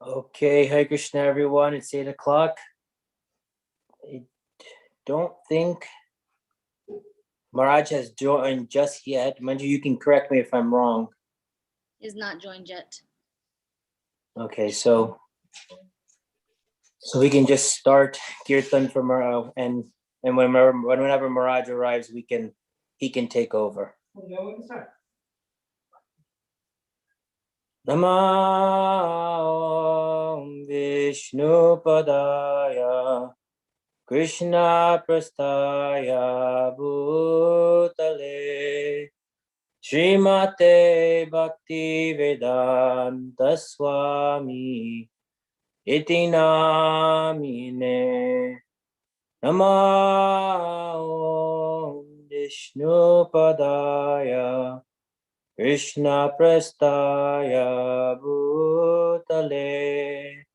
Okay, Hare Krishna, everyone. It's 8 o'clock. I don't think Maharaj has joined just yet. Manju, you can correct me if I'm wrong. Is not joined yet. Okay, so we can just start Kirtan from and whenever Maharaj arrives, he can take over. Namah Vishnu Padaya Krishna Prastaya Bhutale Srimate Bhakti Vedanta Swami Iti Namine Namah Vishnu Padaya Krishna Prastaya Bhutale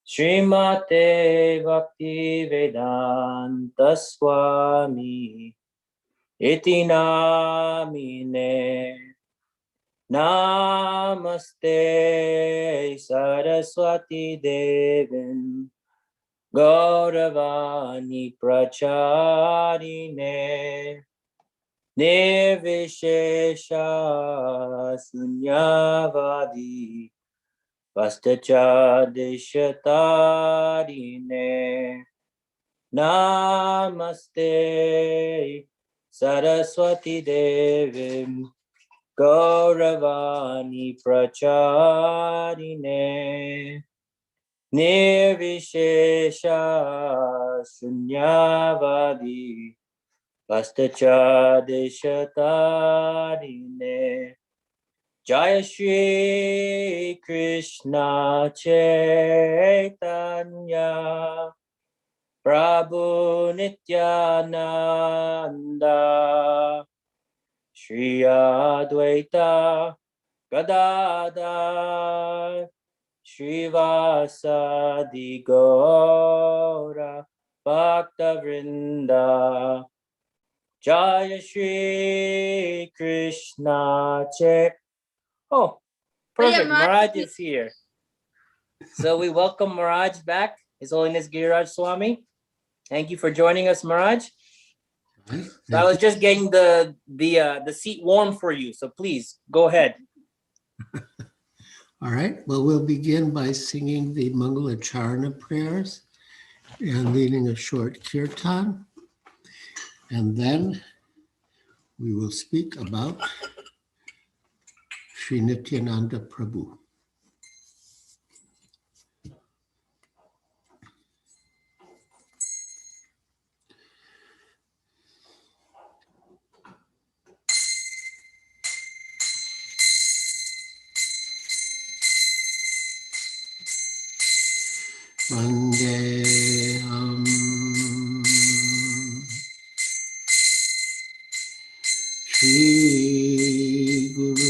Srimate Bhakti Vedanta Swami Iti Namine Namaste Saraswati Devin Gauravani Pracharine Nirvishesha Sunyavadi Vastachadishatarine Namaste Saraswati Devim Gauravani Pracharine Nirvishesha Sunyavadi Vastachadishatarine Jaya Shri Krishna Chaitanya Prabhu Nityananda Shri Advaita Gadadhar Srivasadi Gaura Bhakta Vrinda Jaya Shri Krishna Oh, perfect. Maharaj is here. So we welcome Maharaj back, His Holiness Giriraj Swami. Thank you for joining us, Maharaj. So I was just getting the seat warm for you. So please go ahead. All right. Well, we'll begin by singing the Mangalacharana prayers and leading a short kirtan. And then we will speak about Sri Nityananda Prabhu. Vandeham Shri Guru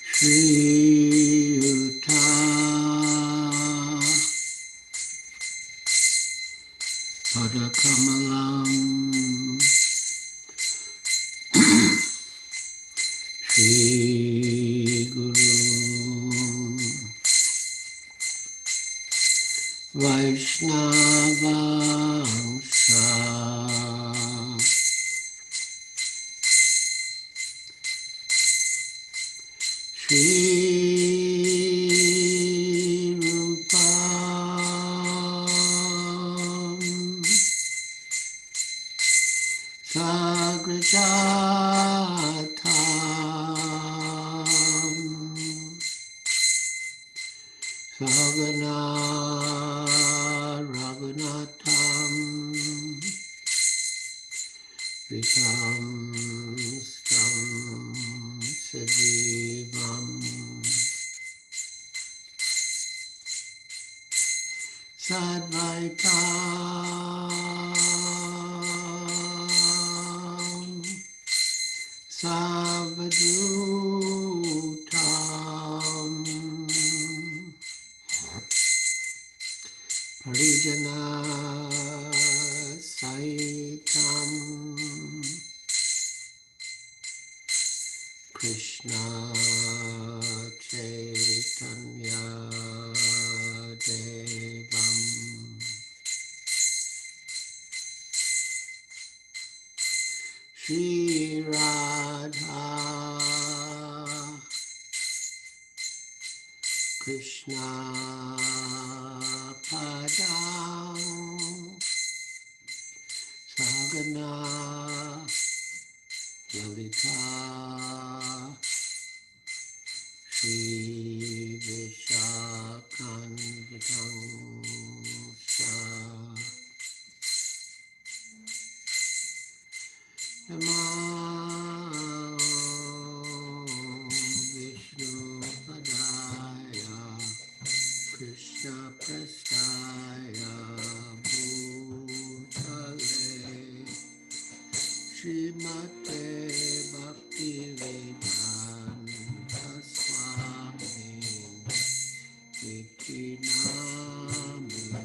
Shri Yuta Padakamalam Shri Guru Vaishnavangsha Shri Rupam Sagrajatam Sagana Raghunatham Visham Stam Sajivam Sadvaitam Savadutam Parijana Saitam Krishna Chaitanya Devam Shri Radha Krishna Padang Sagana Lalita Shri Vishakantang Namo Vishnu Padaya Krishna Prastaya Bhutale Srimate Bhaktivedanta Swami Iti Namine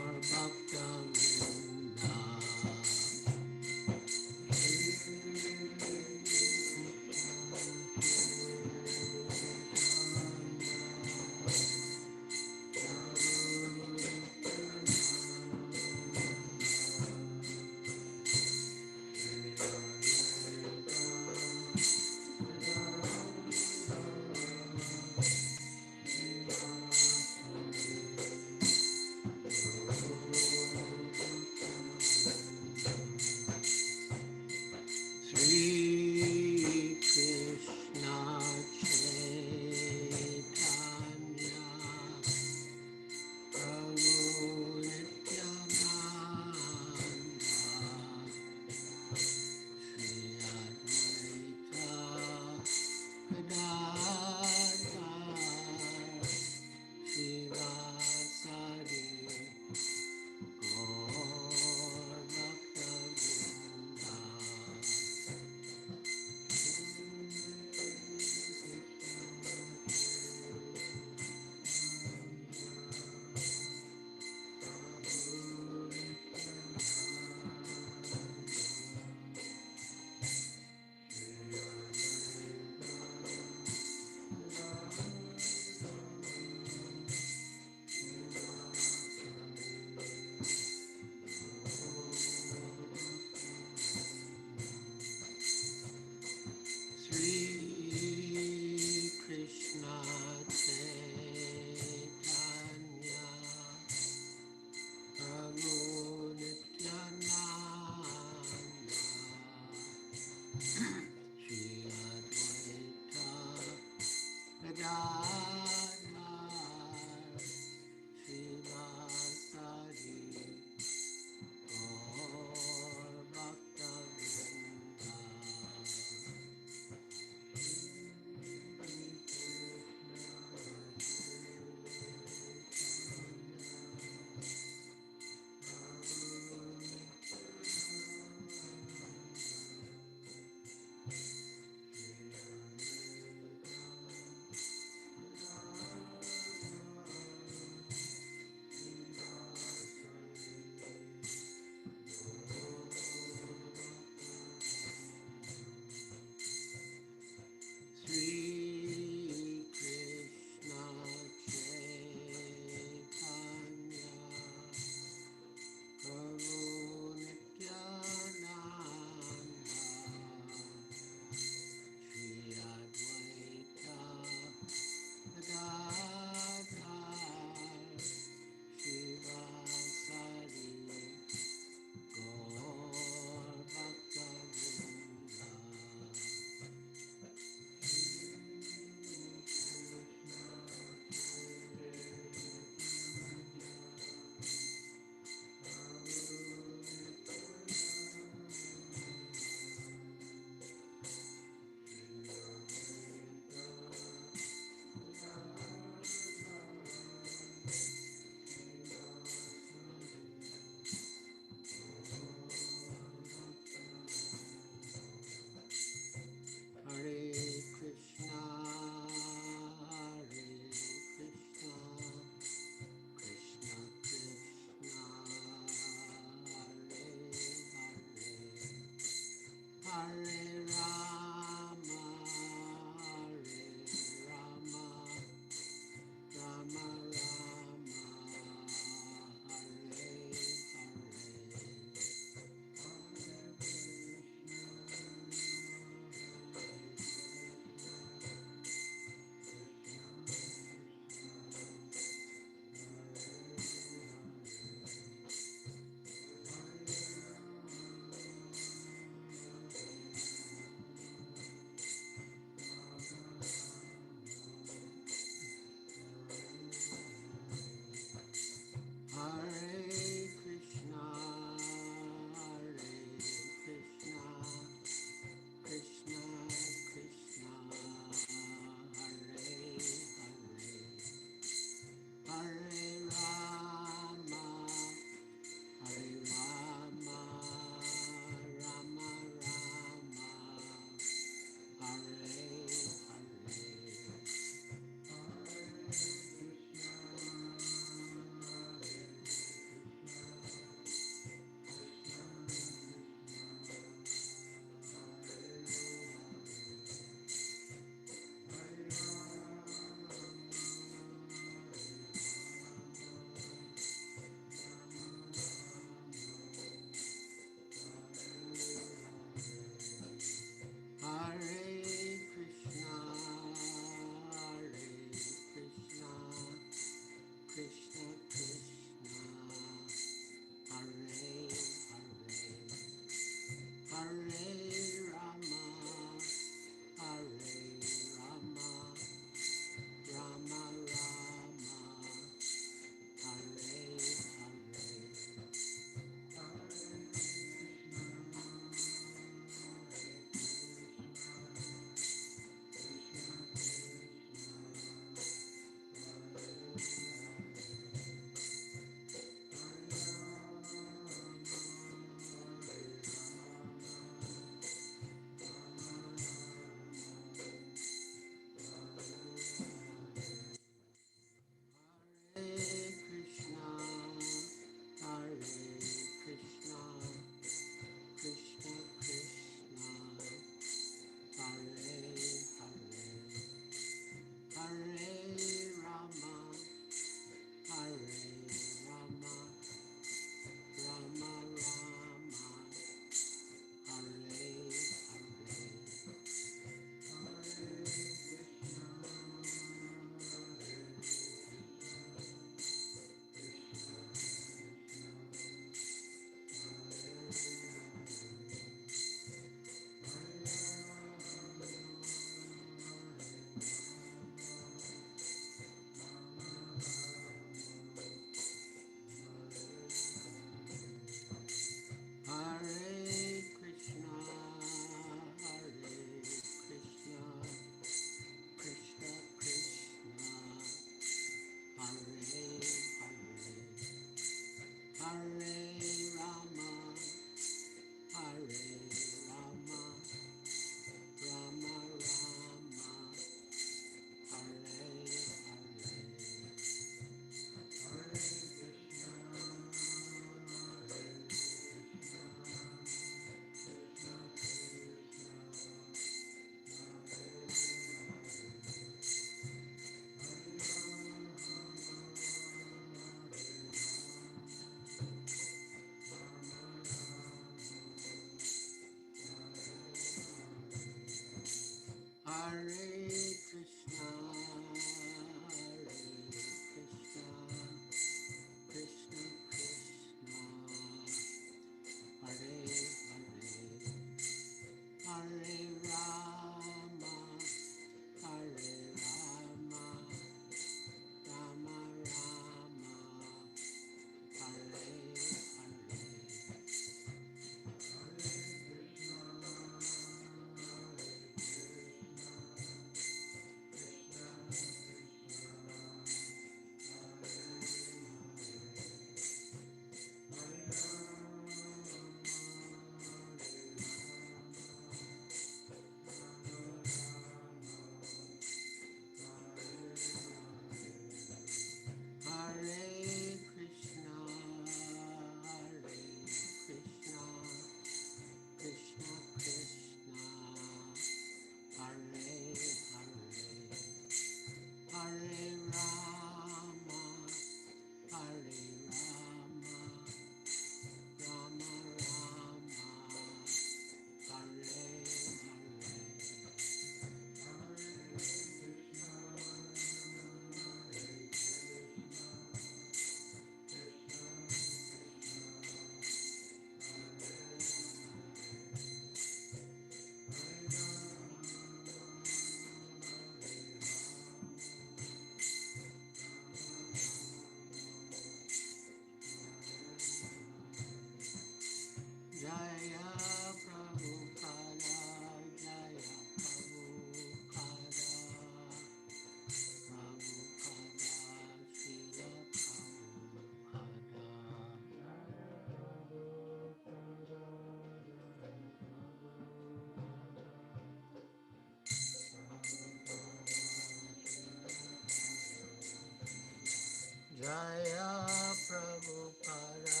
Jaya Prabhupada,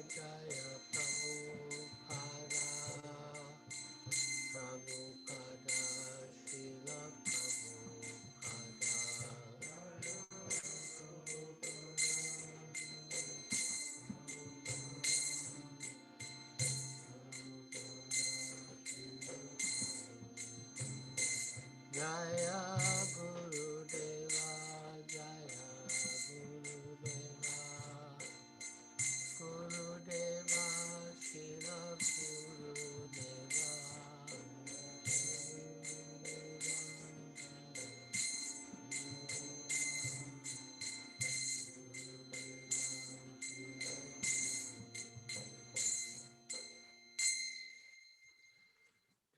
Jaya Prabhupada, Prabhupada, Srila Prabhupada. Jaya Gurudeva, Jaya Gurudeva, Gurudeva, Srila Gurudeva.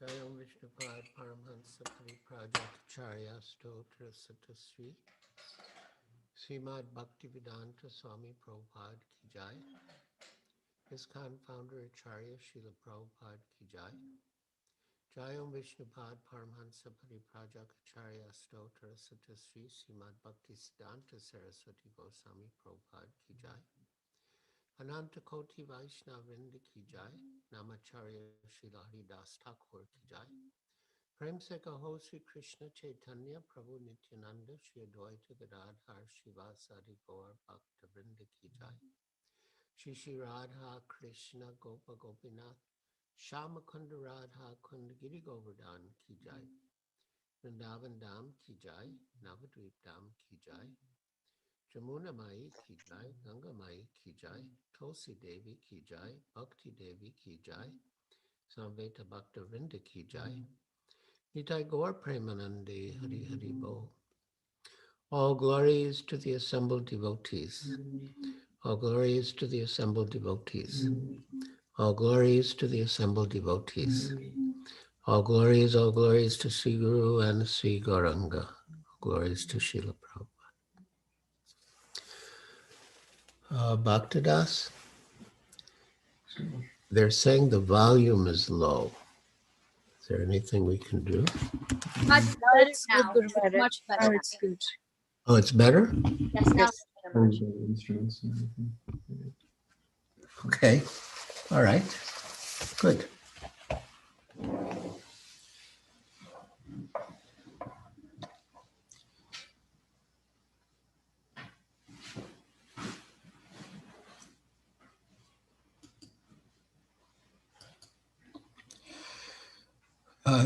Jayam Vishnupad Paramhansa Pariprajatacharya Stotra Satasri Srimad Bhaktivedanta Swami Prabhupada Ki Jai. ISKCON founder Acharya Srila Prabhupada Ki Jai. Jayam Vishnupad Paramhansa Pariprajatacharya Stotra Satasri Srimad Bhaktivedanta Saraswati Goswami Prabhupada Ki Jai. Ananta Koti Vaishnavrinda Ki Jai. Namacharya Srila Haridas Thakur Ki Jai. Prem se kaho Sri Krishna Chaitanya Prabhu Nityananda Shri Advaita Gadadhar Shivasadi Gaur Bhakta Vrinda Ki Jai. Shri Shri Radha Krishna Gopa Gopinath Shamakunda Radha Kunda Giri Govardhan Ki Jai. Vrindavan Dham Ki Jai. Navadvip Dham Ki Jai. Jamuna Mai Ki Jai. Ganga Mai Ki Jai. Tulsi Devi Ki Jai. Bhakti Devi Ki Jai. Samveta Bhakta Vrinda Ki Jai. Nitai Gaur Premanande Hari Hari Bo. All glories to the assembled devotees. All glories to the assembled devotees. All glories to the assembled devotees. All glories to Sri Guru and Sri Gauranga. All glories to Srila Prabhupada. Bhaktadas, they're saying the volume is low. Is there anything we can do? Much Now better it's now. good, Guru Maharaj. Much better Now now. it's good. Oh, it's better? Yes, now Yes. it's better, Maharaj. Instruments and everything. Okay. All right. Good.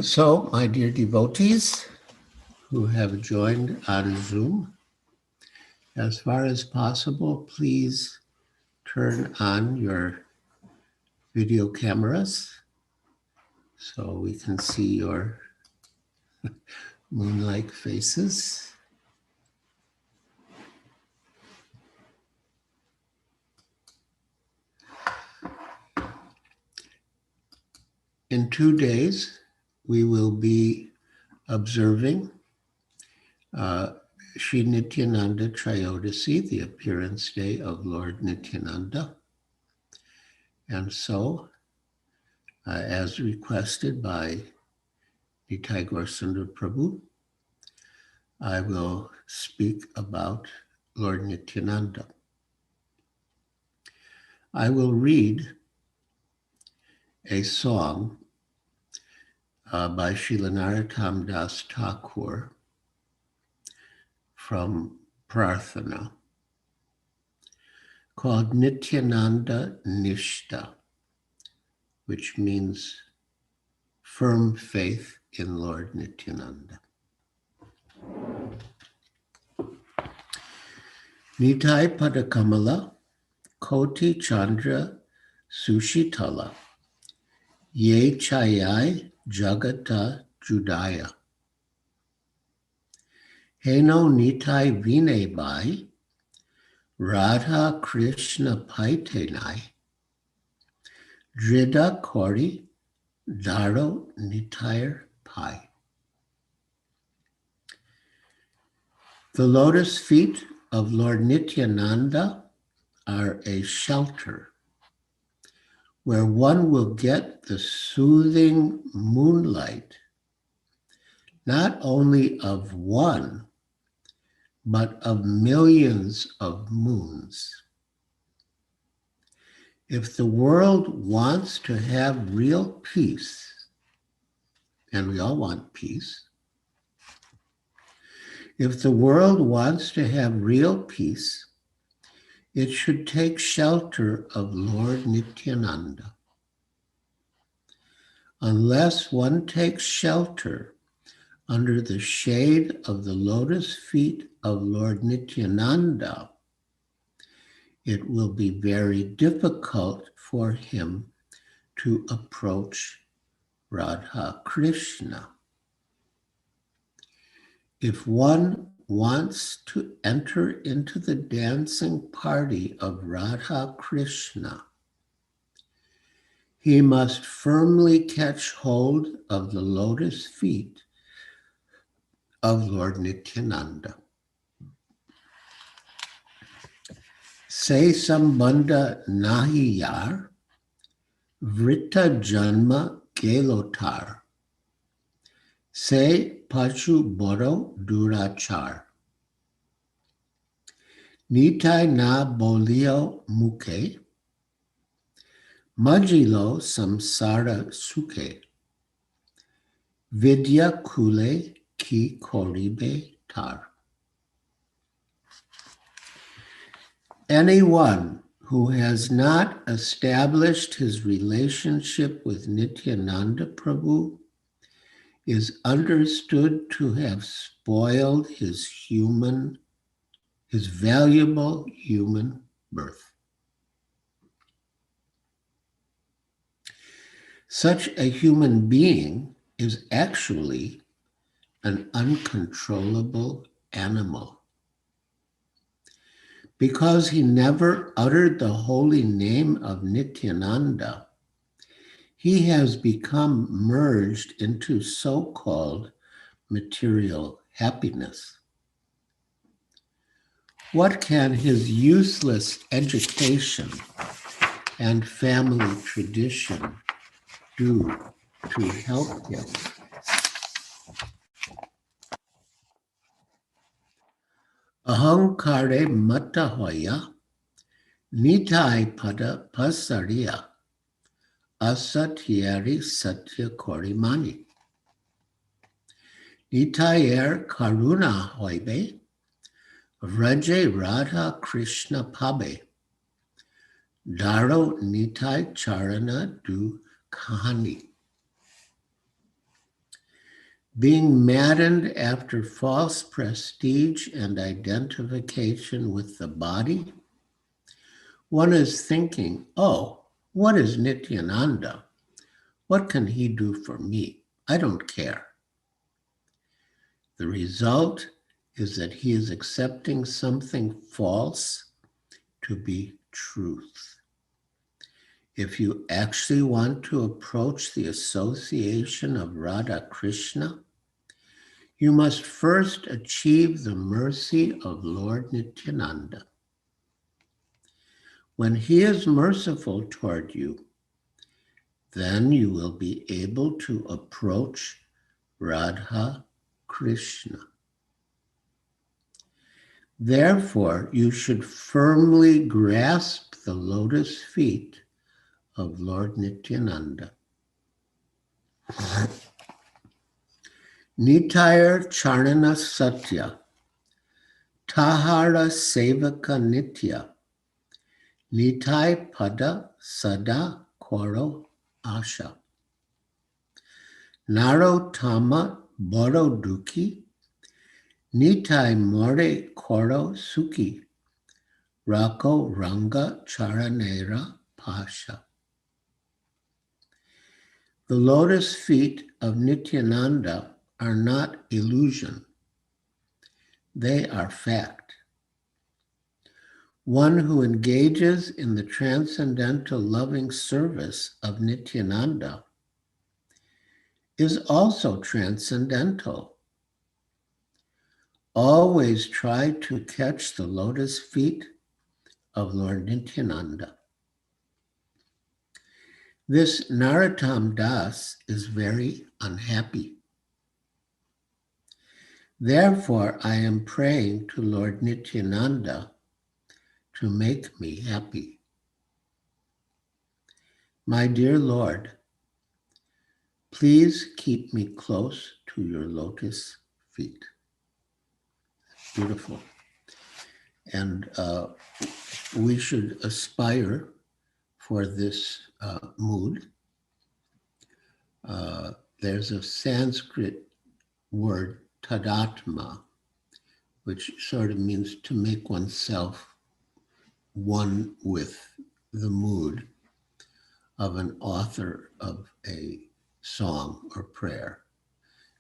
So, my dear devotees, who have joined on Zoom, as far as possible, please turn on your video cameras so we can see your moon-like faces. In 2 days, we will be observing Sri Nityananda Trayodasi, the appearance day of Lord Nityananda. And so, as requested by Nitai Gaur Sundar Prabhu, I will speak about Lord Nityananda. I will read a song by Srila Narottam Das Thakur from Prarthana called Nityananda Nishta, which means firm faith in Lord Nityananda. Nitai Padakamala, Koti Chandra Sushitala, Ye Chayai Jagata Judaya. Heno Nitai Vine Bai, Radha Krishna Paitenai, Drida Kori Daro Nitayar Pai. The lotus feet of Lord Nityananda are a shelter where one will get the soothing moonlight, not only of one, but of millions of moons. If the world wants to have real peace, and we all want peace, if the world wants to have real peace, it should take shelter of Lord Nityananda. Unless one takes shelter under the shade of the lotus feet of Lord Nityananda, it will be very difficult for him to approach Radha Krishna. If one wants to enter into the dancing party of Radha Krishna, he must firmly catch hold of the lotus feet of Lord Nityananda. Se sambandha nahi yar, vrita janma gelotar. Se pachu boro durachar. Nitai na bolio muke, majilo samsara suke, vidya kule ki koribe tar. Anyone who has not established his relationship with Nityananda Prabhu is understood to have spoiled his valuable human birth. Such a human being is actually an uncontrollable animal. Because he never uttered the holy name of Nityananda, he has become merged into so-called material happiness. What can his useless education and family tradition do to help him? Ahankare mata hoya, nitai pada pasariya, asatyari satya korimani. Nitayer karuna hoibe, Raje Radha Krishna Pabe, Daro Nitai Charana Du Kahani. Being maddened after false prestige and identification with the body, one is thinking, oh, what is Nityananda? What can he do for me? I don't care. The result is that he is accepting something false to be truth. If you actually want to approach the association of Radha Krishna, you must first achieve the mercy of Lord Nityananda. When he is merciful toward you, then you will be able to approach Radha Krishna. Therefore, you should firmly grasp the lotus feet of Lord Nityananda. Nitayar Charana Satya, Tahara Sevaka Nitya, Nitai Pada Sada Koro Asha. Naro Tama Boro Duki, Nitai More Koro Suki, Rako Ranga Charanera Pasha. The lotus feet of Nityananda are not illusion. They are fact. One who engages in the transcendental loving service of Nityananda is also transcendental. Always try to catch the lotus feet of Lord Nityananda. This Narottam Das is very unhappy. Therefore, I am praying to Lord Nityananda to make me happy. My dear Lord, please keep me close to your lotus feet. Beautiful. And we should aspire for this mood. There's a Sanskrit word, tadatma, which sort of means to make oneself one with the mood of an author of a song or prayer.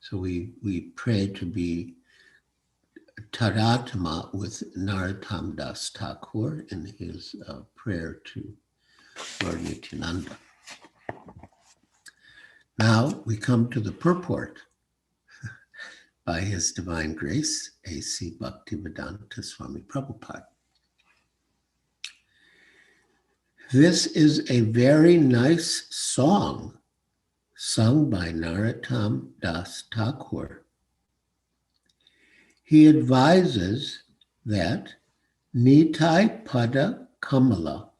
So we pray to be tadatma with Narottam Das Thakur in his prayer to Lord Nityananda. Now we come to the purport. By His Divine Grace, A.C. Bhaktivedanta Swami Prabhupada. This is a very nice song sung by Narottam Das Thakur. He advises that Nitai Pada Kamala,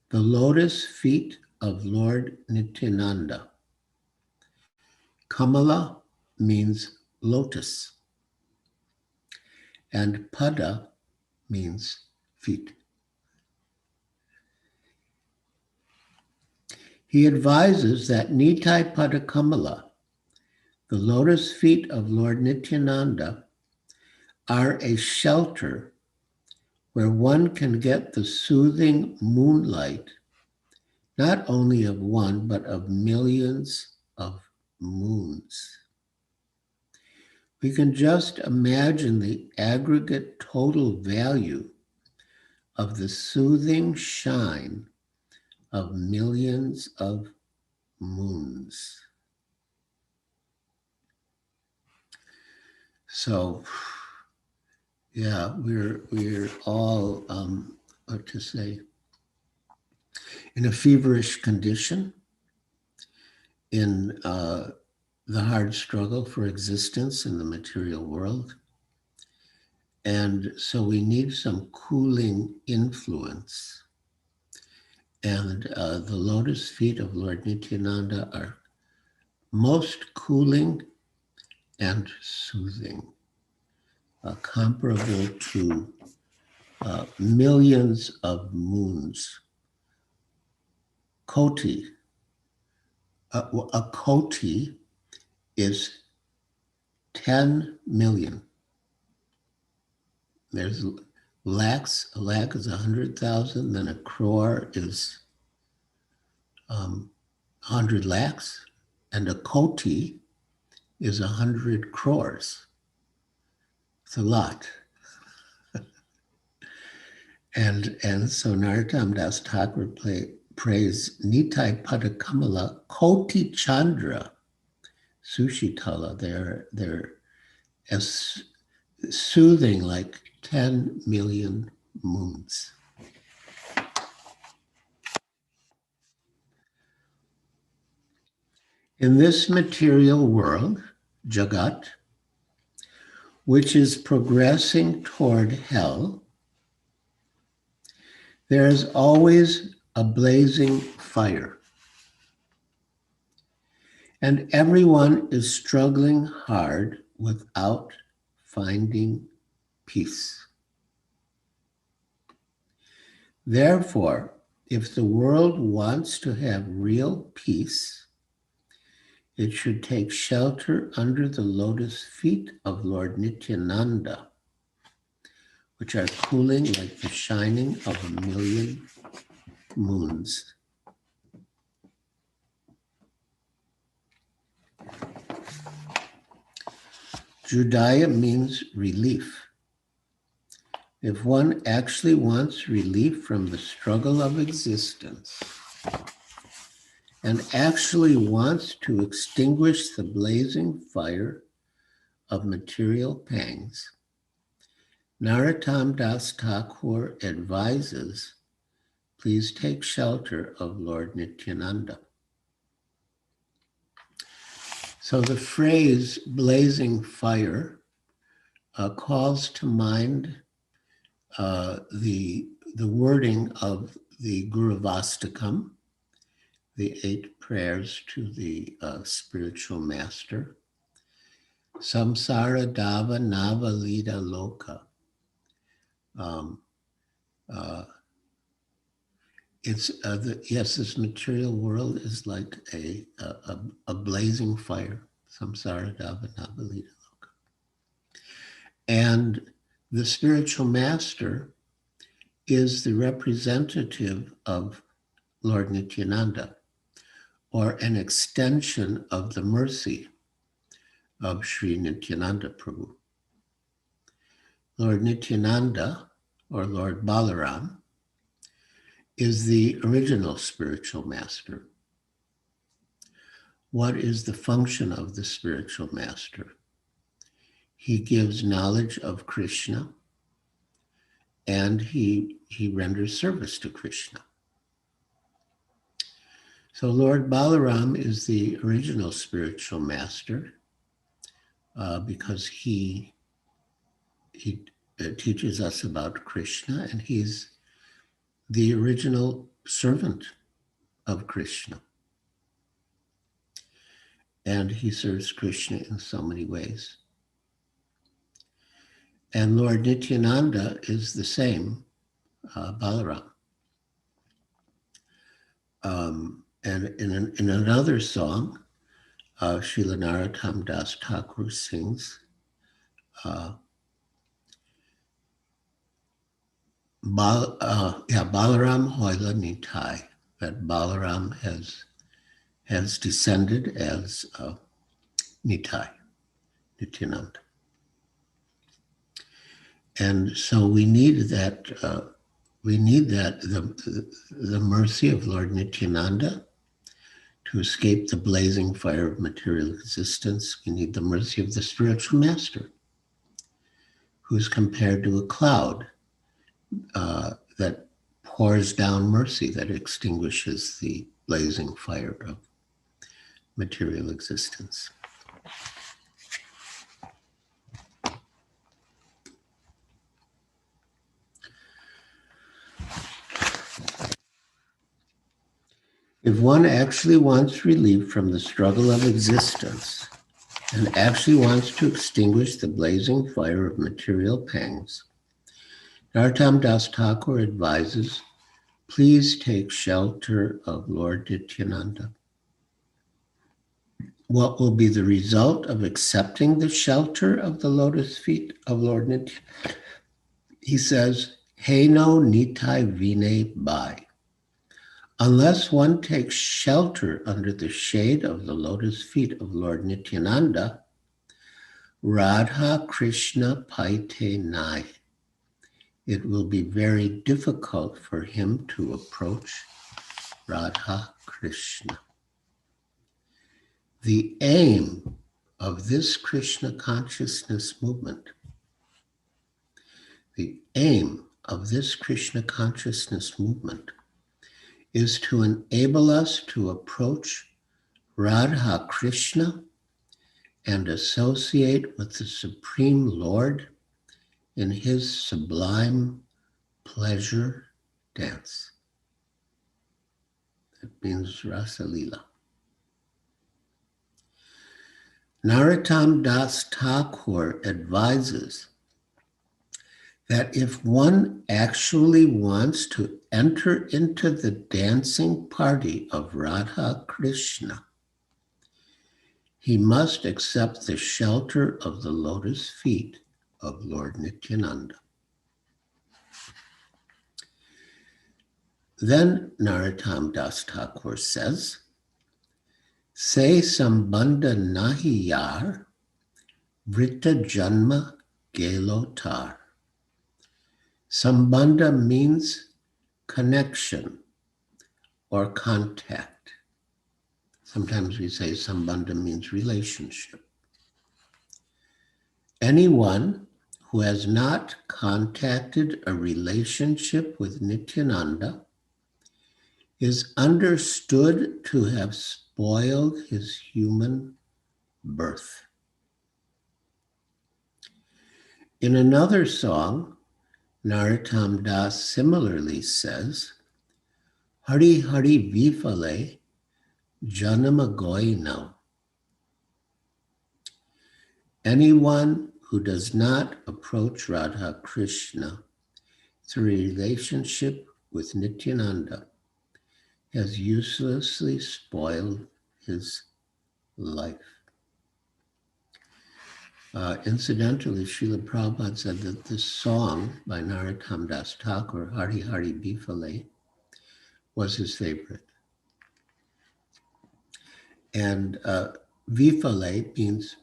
the lotus feet of Lord Nityananda. Kamala means lotus, and Pada means feet. He advises that Nitai Pada Kamala, the lotus feet of Lord Nityananda, are a shelter where one can get the soothing moonlight, not only of one, but of millions of moons. We can just imagine the aggregate total value of the soothing shine of millions of moons. So, yeah, we're all, what to say, in a feverish condition, in the hard struggle for existence in the material world. And so we need some cooling influence. And the lotus feet of Lord Nityananda are most cooling and soothing, comparable to millions of moons. Koti, a koti is 10 million. There's lakhs. A lakh is 100,000. Then a crore is 100 lakhs. And a koti is 100 crores. It's a lot. And so Narottam Das Thakur prays Nitai Padakamala Koti Chandra Sushitala. They're as soothing like 10 million moons. In this material world, Jagat, which is progressing toward hell, there is always a blazing fire. And everyone is struggling hard without finding peace. Therefore, if the world wants to have real peace, it should take shelter under the lotus feet of Lord Nityananda, which are cooling like the shining of 1,000,000 moons. Judaya means relief. If one actually wants relief from the struggle of existence and actually wants to extinguish the blazing fire of material pangs, Narottam Das Thakur advises, please take shelter of Lord Nityananda. So the phrase blazing fire calls to mind the wording of the Guruvastakam, the 8 prayers to the spiritual master. Samsara Dava Nava Lida Loka. This material world is like a blazing fire. Samsara Dava Nava Lida Loka. And the spiritual master is the representative of Lord Nityananda, or an extension of the mercy of Sri Nityananda Prabhu. Lord Nityananda, or Lord Balaram, is the original spiritual master. What is the function of the spiritual master? He gives knowledge of Krishna, and he renders service to Krishna. So Lord Balaram is the original spiritual master because he teaches us about Krishna, and he's the original servant of Krishna. And he serves Krishna in so many ways. And Lord Nityananda is the same, Balaram. And in another song, Srila Narottam Das Thakur sings, Balaram Hoila Nitai, that Balaram has descended as Nitai, Nityananda. And so we need that, the mercy of Lord Nityananda to escape the blazing fire of material existence. We need the mercy of the spiritual master, who's compared to a cloud that pours down mercy, that extinguishes the blazing fire of material existence. If one actually wants relief from the struggle of existence and actually wants to extinguish the blazing fire of material pangs, Narottam Das Thakur advises, please take shelter of Lord Nityananda. what will be the result of accepting the shelter of the lotus feet of Lord Nityananda? He says, Heino nitai vine bai. Unless one takes shelter under the shade of the lotus feet of Lord Nityananda, Radha Krishna paite nai. It will be very difficult for him to approach Radha Krishna. The aim of this Krishna consciousness movement, the aim of this Krishna consciousness movement is to enable us to approach Radha Krishna and associate with the Supreme Lord in his sublime pleasure dance. That means Rasa Lila. Narottam Das Thakur advises that if one actually wants to enter into the dancing party of Radha Krishna, he must accept the shelter of the lotus feet of Lord Nityananda. Then Narottam Das Thakur says, Se sambandha nahi yar, vrita janma gelo tar. Sambandha means connection or contact. Sometimes we say sambandha means relationship. Anyone who has not contacted a relationship with Nityananda is understood to have spoiled his human birth. In another song, Narottam Das similarly says, Hari Hari Vifale Janama Goinau. Anyone who does not approach Radha Krishna through a relationship with Nityananda has uselessly spoiled his life. Incidentally, Srila Prabhupada said that this song by Narottam Das Thakur, Hari Hari Bifale, was his favorite. And Vifale means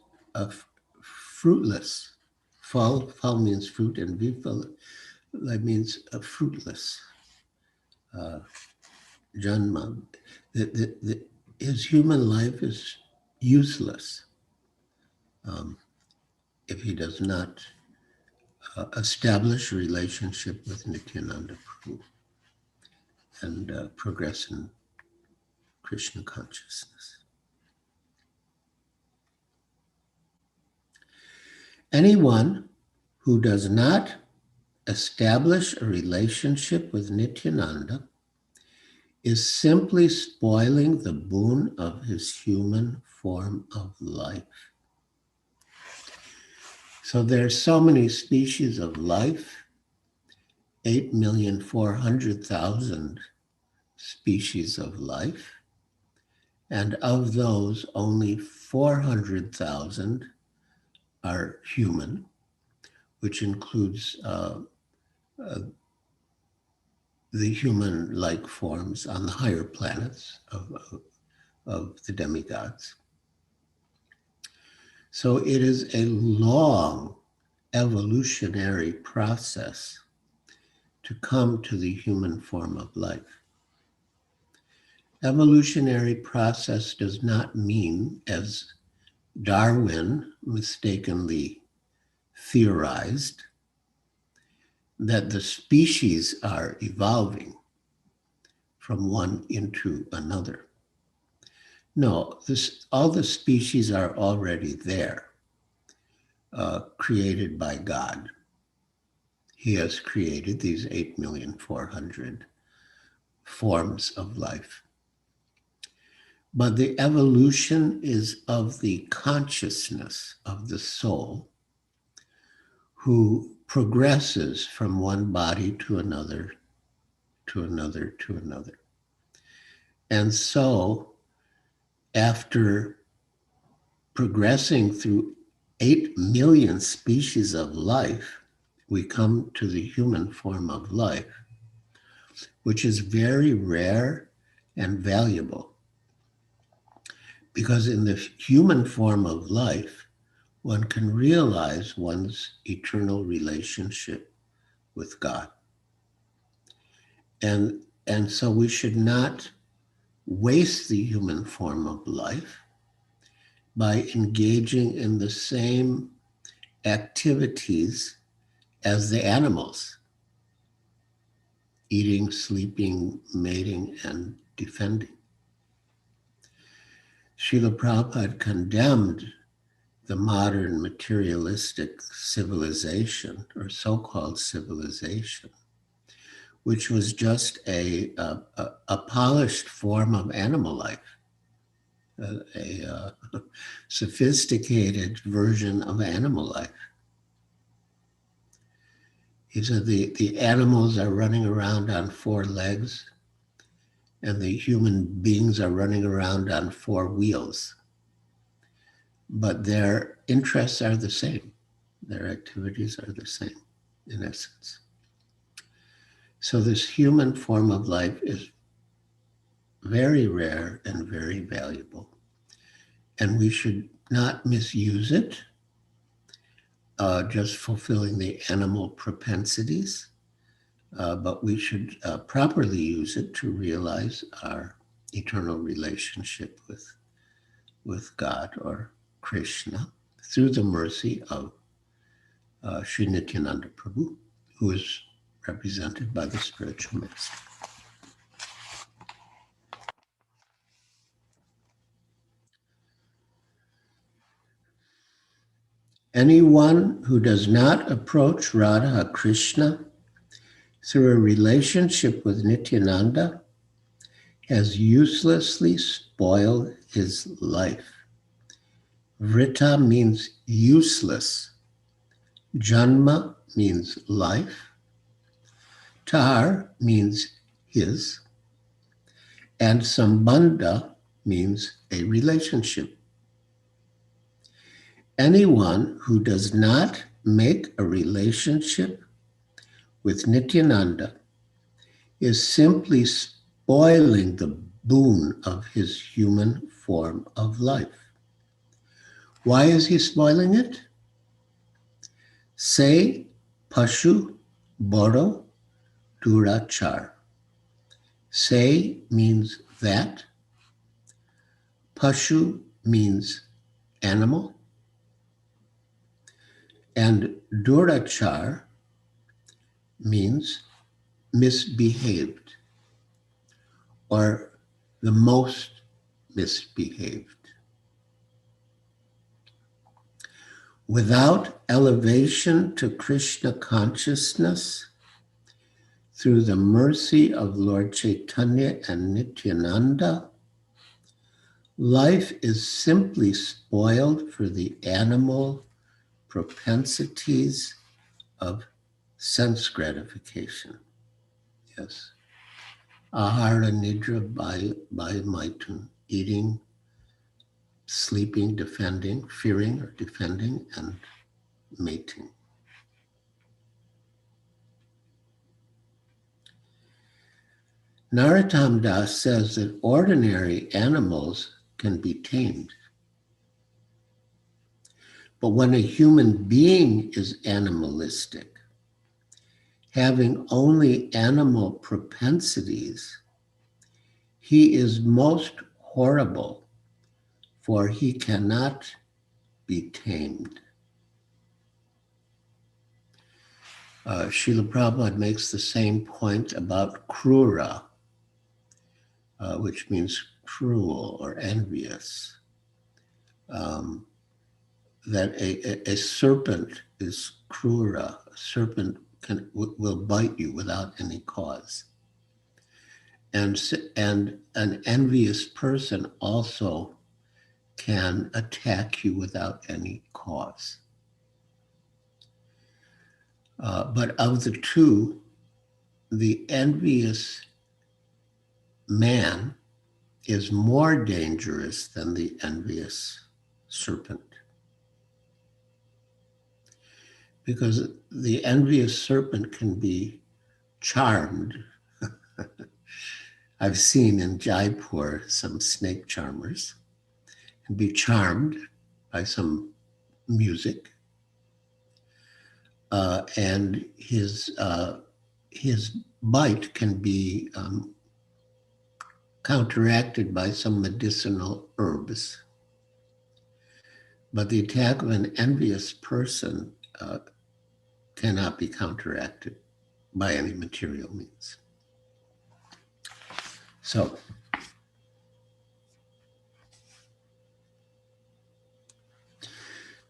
fruitless. Fal means fruit, and Vifale means fruitless. Janma. His human life is useless if he does not establish a relationship with Nityananda Prabhu and progress in Krishna consciousness. Anyone who does not establish a relationship with Nityananda is simply spoiling the boon of his human form of life. So there's so many species of life, 8,400,000 species of life, and of those, only 400,000 are human, which includes the human-like forms on the higher planets of the demigods. So it is a long evolutionary process to come to the human form of life. Evolutionary process does not mean, as Darwin mistakenly theorized, that the species are evolving from one into another. No, all the species are already there, created by God. He has created these 8,400,000 forms of life. But the evolution is of the consciousness of the soul, who progresses from one body to another, to another, to another. And so, after progressing through 8 million species of life, we come to the human form of life, which is very rare and valuable. Because in the human form of life, one can realize one's eternal relationship with God. And so we should not waste the human form of life by engaging in the same activities as the animals: eating, sleeping, mating, and defending. Srila Prabhupada condemned the modern materialistic civilization, or so-called civilization, which was just a polished form of animal life, a sophisticated version of animal life. He said the animals are running around on 4 legs, and the human beings are running around on 4 wheels. But their interests are the same. Their activities are the same, in essence. So this human form of life is very rare and very valuable. And we should not misuse it, just fulfilling the animal propensities, but we should properly use it to realize our eternal relationship with God, or Krishna, through the mercy of Sri Nityananda Prabhu, who is represented by the spiritual master. Anyone who does not approach Radha Krishna through a relationship with Nityananda has uselessly spoiled his life. Vrita means useless. Janma means life. Tar means his. And Sambandha means a relationship. Anyone who does not make a relationship with Nityananda is simply spoiling the boon of his human form of life. Why is he spoiling it? Say Pashu Boro Durachar. Say means that. Pashu means animal. And Durachar means misbehaved, or the most misbehaved. Without elevation to Krishna consciousness, through the mercy of Lord Chaitanya and Nityananda, life is simply spoiled for the animal propensities of sense gratification. Yes. Ahara Nidra by Maitun, eating, sleeping, defending, fearing or defending, and mating. Narottam Das says that ordinary animals can be tamed. But when a human being is animalistic, having only animal propensities, he is most horrible, for he cannot be tamed. Srila Prabhupada makes the same point about krura, which means cruel or envious. That a serpent is krura. A serpent will bite you without any cause. And an envious person also can attack you without any cause. But of the two, the envious man is more dangerous than the envious serpent. Because the envious serpent can be charmed. I've seen in Jaipur some snake charmers and be charmed by some music, and his bite can be counteracted by some medicinal herbs. But the attack of an envious person cannot be counteracted by any material means. So,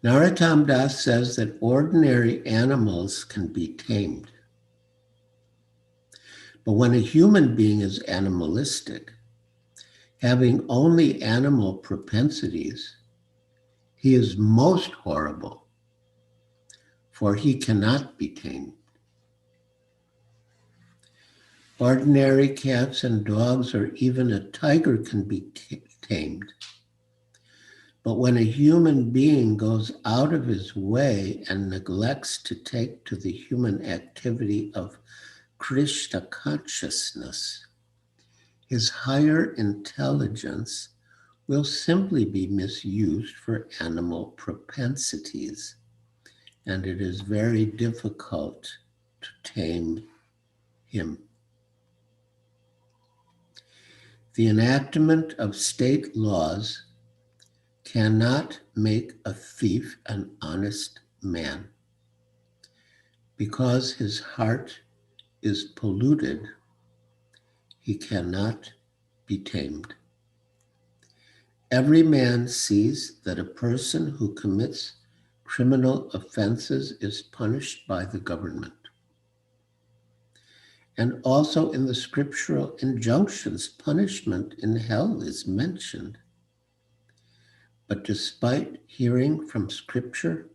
Narottam Das says that ordinary animals can be tamed. But when a human being is animalistic, having only animal propensities, he is most horrible, for he cannot be tamed. Ordinary cats and dogs, or even a tiger, can be tamed. But when a human being goes out of his way and neglects to take to the human activity of Krishna consciousness, his higher intelligence will simply be misused for animal propensities, and it is very difficult to tame him. The enactment of state laws cannot make a thief an honest man. Because his heart is polluted, he cannot be tamed. Every man sees that a person who commits criminal offenses is punished by the government. And also in the scriptural injunctions, punishment in hell is mentioned. But despite hearing from scripture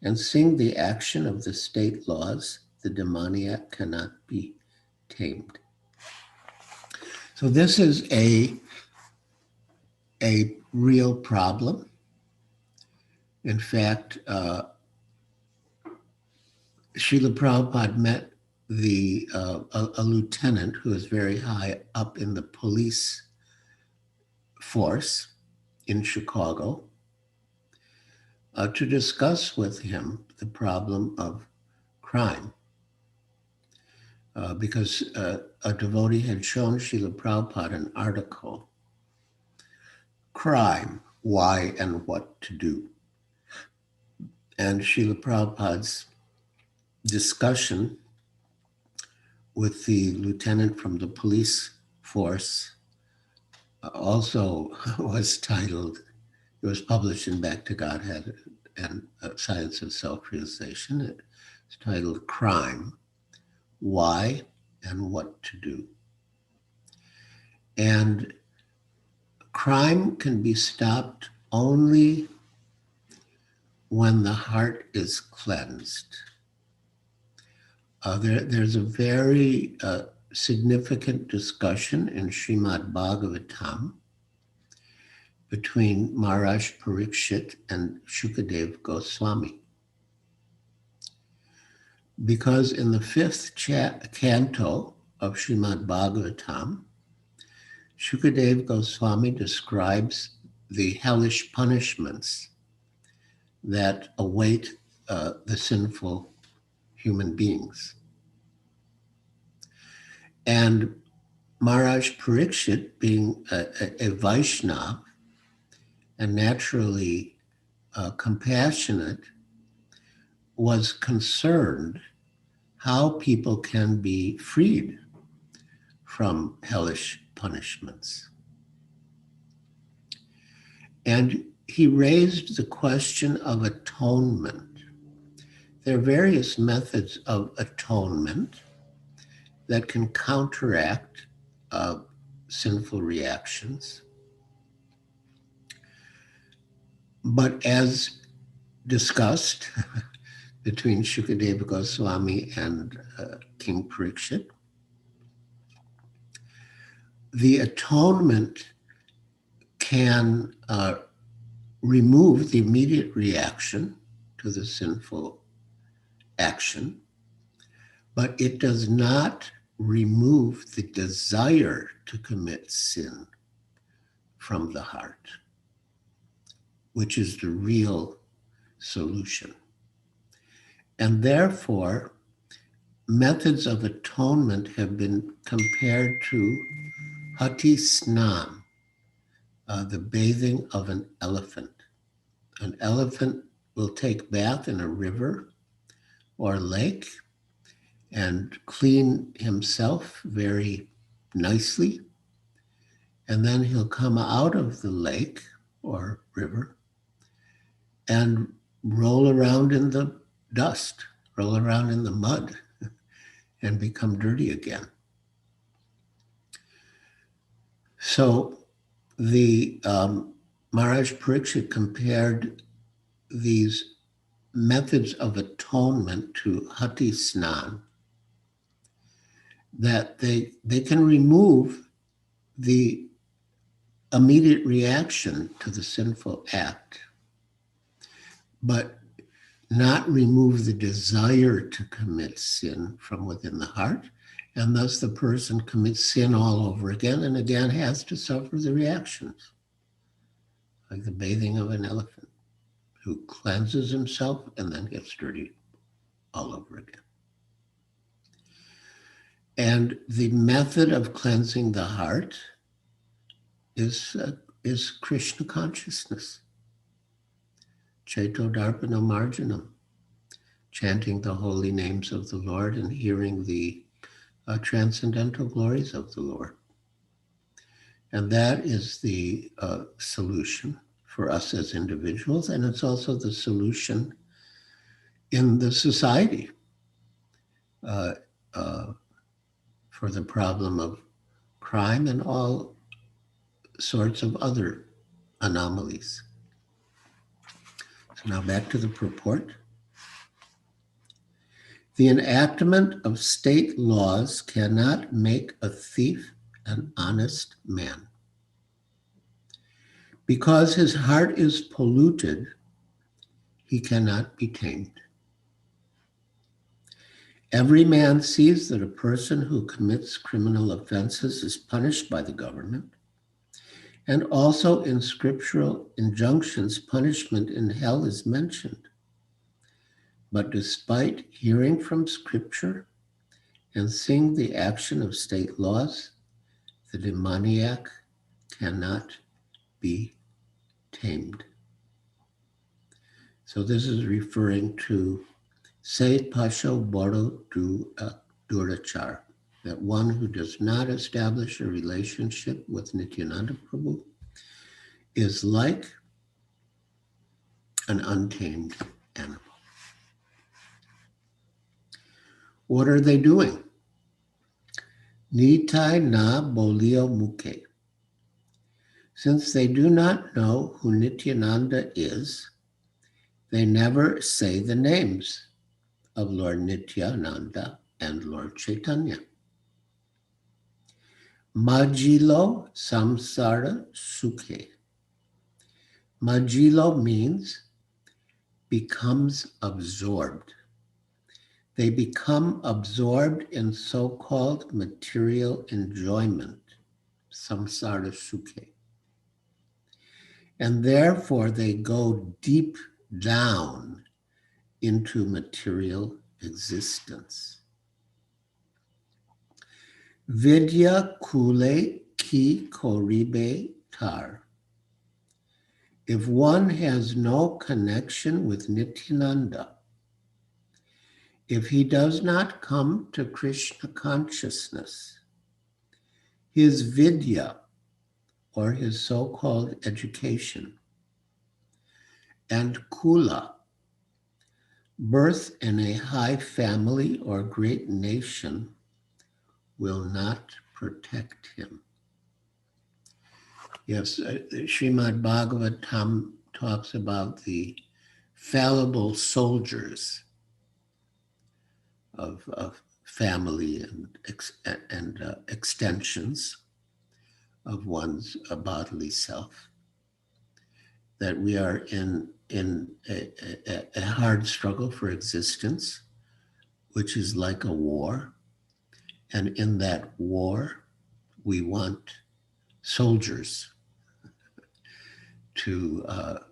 and seeing the action of the state laws, the demoniac cannot be tamed. So this is a real problem. In fact, Srila Prabhupada met a lieutenant who is very high up in the police force in Chicago to discuss with him the problem of crime. Because a devotee had shown Srila Prabhupada an article, Crime, Why and What to Do. And Srila Prabhupada's discussion with the lieutenant from the police force also was titled, it was published in Back to Godhead and Science of Self-Realization. It's titled Crime, Why and What to Do. And crime can be stopped only when the heart is cleansed. There's a very significant discussion in Srimad Bhagavatam between Maharaj Parikshit and Shukadev Goswami. Because in the fifth canto of Srimad Bhagavatam, Shukadev Goswami describes the hellish punishments that await the sinful human beings. And Maharaj Parikshit, being a Vaishnava and naturally compassionate, was concerned how people can be freed from hellish punishments. And he raised the question of atonement. There are various methods of atonement that can counteract sinful reactions. But as discussed between Shukadeva Goswami and King Parikshit, the atonement can remove the immediate reaction to the sinful action, but it does not remove the desire to commit sin from the heart, which is the real solution. And therefore, methods of atonement have been compared to hati snan, the bathing of an elephant. An elephant will take bath in a river or lake and clean himself very nicely. And then he'll come out of the lake or river and roll around in the dust, roll around in the mud, and become dirty again. So the Maharaj Pariksit compared these methods of atonement to hati snan, that they can remove the immediate reaction to the sinful act, but not remove the desire to commit sin from within the heart. And thus the person commits sin all over again and again has to suffer the reactions, like the bathing of an elephant who cleanses himself and then gets dirty all over again. And the method of cleansing the heart is Krishna consciousness, Chaito Darpana Marjanam, chanting the holy names of the Lord and hearing the transcendental glories of the Lord. And that is the solution for us as individuals, and it's also the solution in the society for the problem of crime and all sorts of other anomalies. So now back to the purport. The enactment of state laws cannot make a thief an honest man. Because his heart is polluted, he cannot be tamed. Every man sees that a person who commits criminal offenses is punished by the government, and also in scriptural injunctions, punishment in hell is mentioned. But despite hearing from scripture and seeing the action of state laws, the demoniac cannot be tamed. So this is referring to Se Pasho Boro Durachar, that one who does not establish a relationship with Nityananda Prabhu is like an untamed animal. What are they doing? Nitai na bolio muke. Since they do not know who Nityananda is, they never say the names of Lord Nityananda and Lord Chaitanya. Majilo samsara sukhe. Majilo means becomes absorbed. They become absorbed in so-called material enjoyment, samsara sukhe. And therefore they go deep down into material existence. Vidya kule ki koribe tar. If one has no connection with Nityananda, if he does not come to Krishna consciousness, his vidya, or his so-called education, and kula, birth in a high family or great nation, will not protect him. Yes, Srimad Bhagavatam talks about the fallible soldiers of family and extensions of one's bodily self, that we are in a hard struggle for existence, which is like a war. And in that war, we want soldiers to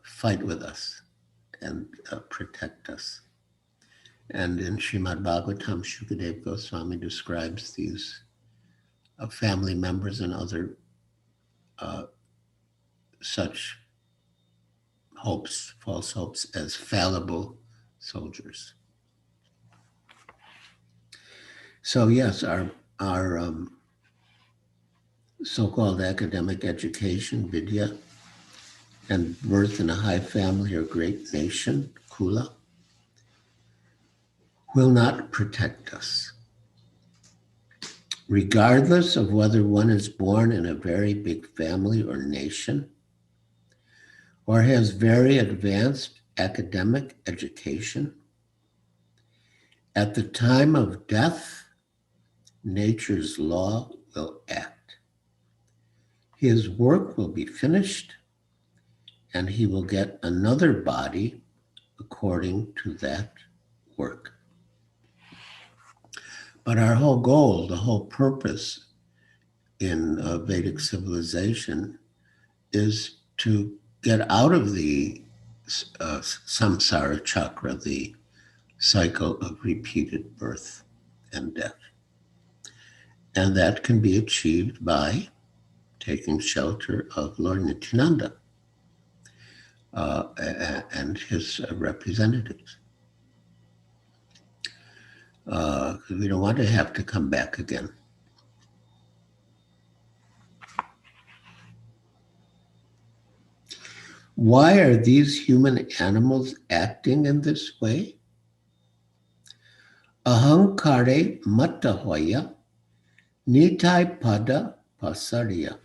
fight with us and protect us. And in Srimad Bhagavatam, Shukadeva Goswami describes these family members and other such hopes, false hopes, as fallible soldiers. So yes, our so-called academic education, vidya, and birth in a high family or great nation, kula, will not protect us. Regardless of whether one is born in a very big family or nation, or has very advanced academic education, at the time of death, nature's law will act. His work will be finished, and he will get another body according to that work. But our whole goal, the whole purpose in Vedic civilization is to get out of the samsara chakra, the cycle of repeated birth and death. And that can be achieved by taking shelter of Lord Nityananda and his representatives. We don't want to have to come back again. Why are these human animals acting in this way? Ahankare matahoya nitai pada pasariya.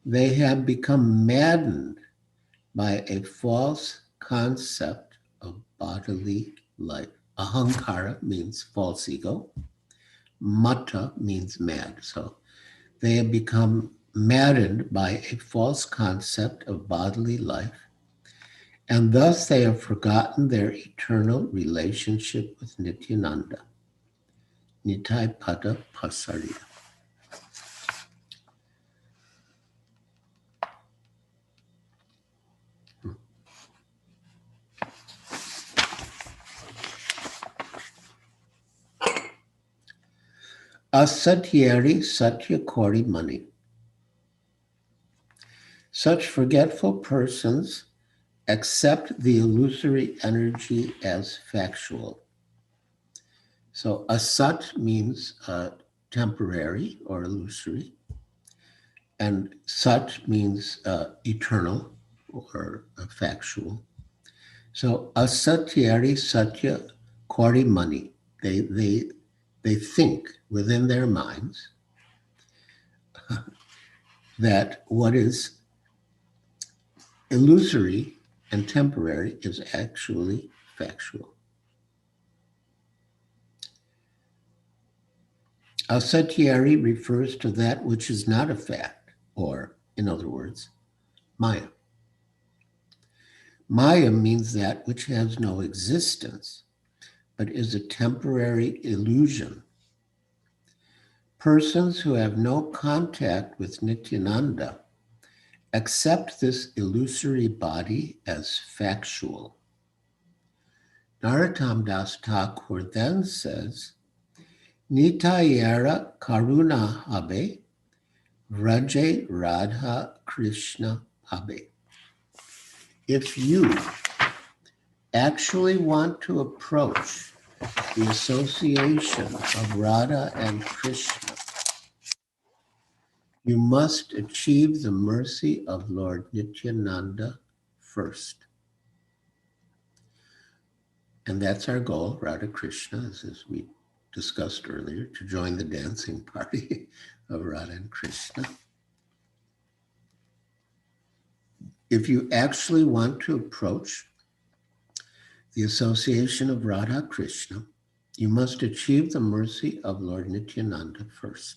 They have become maddened by a false concept of bodily life. Ahankara means false ego. Mata means mad. So they have become maddened by a false concept of bodily life, and thus they have forgotten their eternal relationship with Nityananda. Nitai pada pasariya. Asatyari satya kori mani. Such forgetful persons accept the illusory energy as factual. So asat means temporary or illusory, and sat means eternal or factual. So asatyari satya kori mani. They think within their minds that what is illusory and temporary is actually factual. Asatyari refers to that which is not a fact, or, in other words, Maya. Maya means that which has no existence, but is a temporary illusion. Persons who have no contact with Nityananda accept this illusory body as factual. Narottam Das Thakur then says, Nitayara Karuna Habe, Raje Radha Krishna Habe. If you actually want to approach the association of Radha and Krishna, you must achieve the mercy of Lord Nityananda first. And that's our goal, Radha Krishna, as we discussed earlier, to join the dancing party of Radha and Krishna. If you actually want to approach the association of Radha Krishna, you must achieve the mercy of Lord Nityananda first.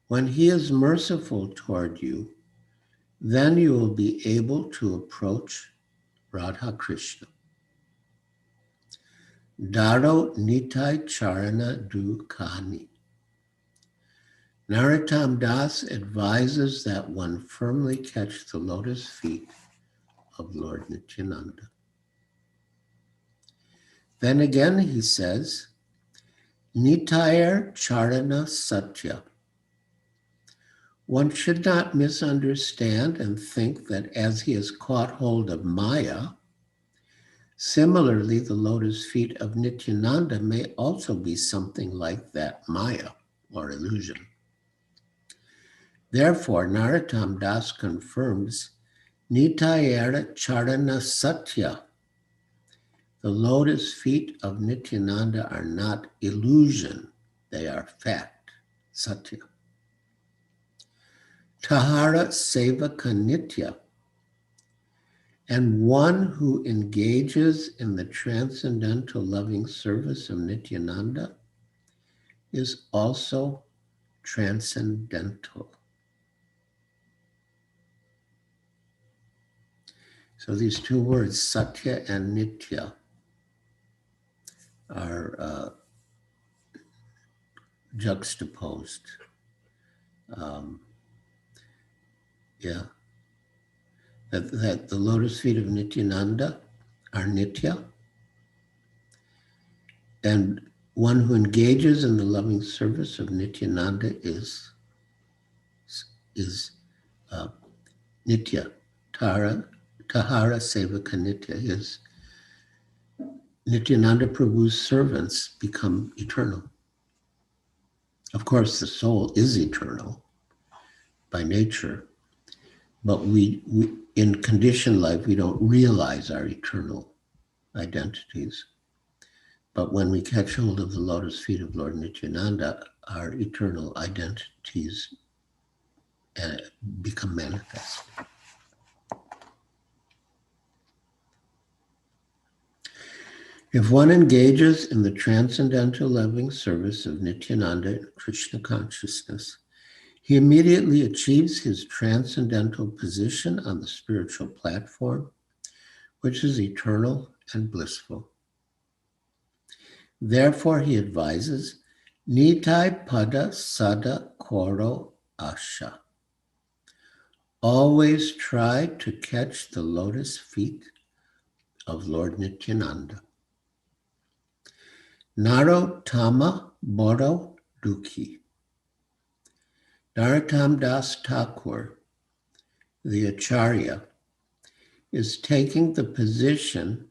When he is merciful toward you, Then you will be able to approach Radha Krishna. Daro Nitai Charana Du Kahani. Narottam Das advises that one firmly catch the lotus feet of Lord Nityananda. Then again he says, Nitayar Charana Satya. One should not misunderstand and think that as he has caught hold of Maya, similarly the lotus feet of Nityananda may also be something like that Maya or illusion. Therefore, Narottam Das confirms Nitayara Charana Satya. The lotus feet of Nityananda are not illusion, they are fact, Satya. Tahara Sevaka Nitya, and one who engages in the transcendental loving service of Nityananda is also transcendental. So these two words, Satya and Nitya, are juxtaposed. That the lotus feet of Nityananda are Nitya, and one who engages in the loving service of Nityananda is Nitya. Tahara Sevaka Nitya is Nityananda Prabhu's servants become eternal. Of course, the soul is eternal by nature, but we in conditioned life, we don't realize our eternal identities. But when we catch hold of the lotus feet of Lord Nityananda, our eternal identities become manifest. If one engages in the transcendental loving service of Nityananda in Krishna consciousness, he immediately achieves his transcendental position on the spiritual platform, which is eternal and blissful. Therefore, he advises, Nitai Pada Sada Koro Asha. Always try to catch the lotus feet of Lord Nityananda. Naro Tama Boro Dukhi. Narottam Das Thakur, the Acharya, is taking the position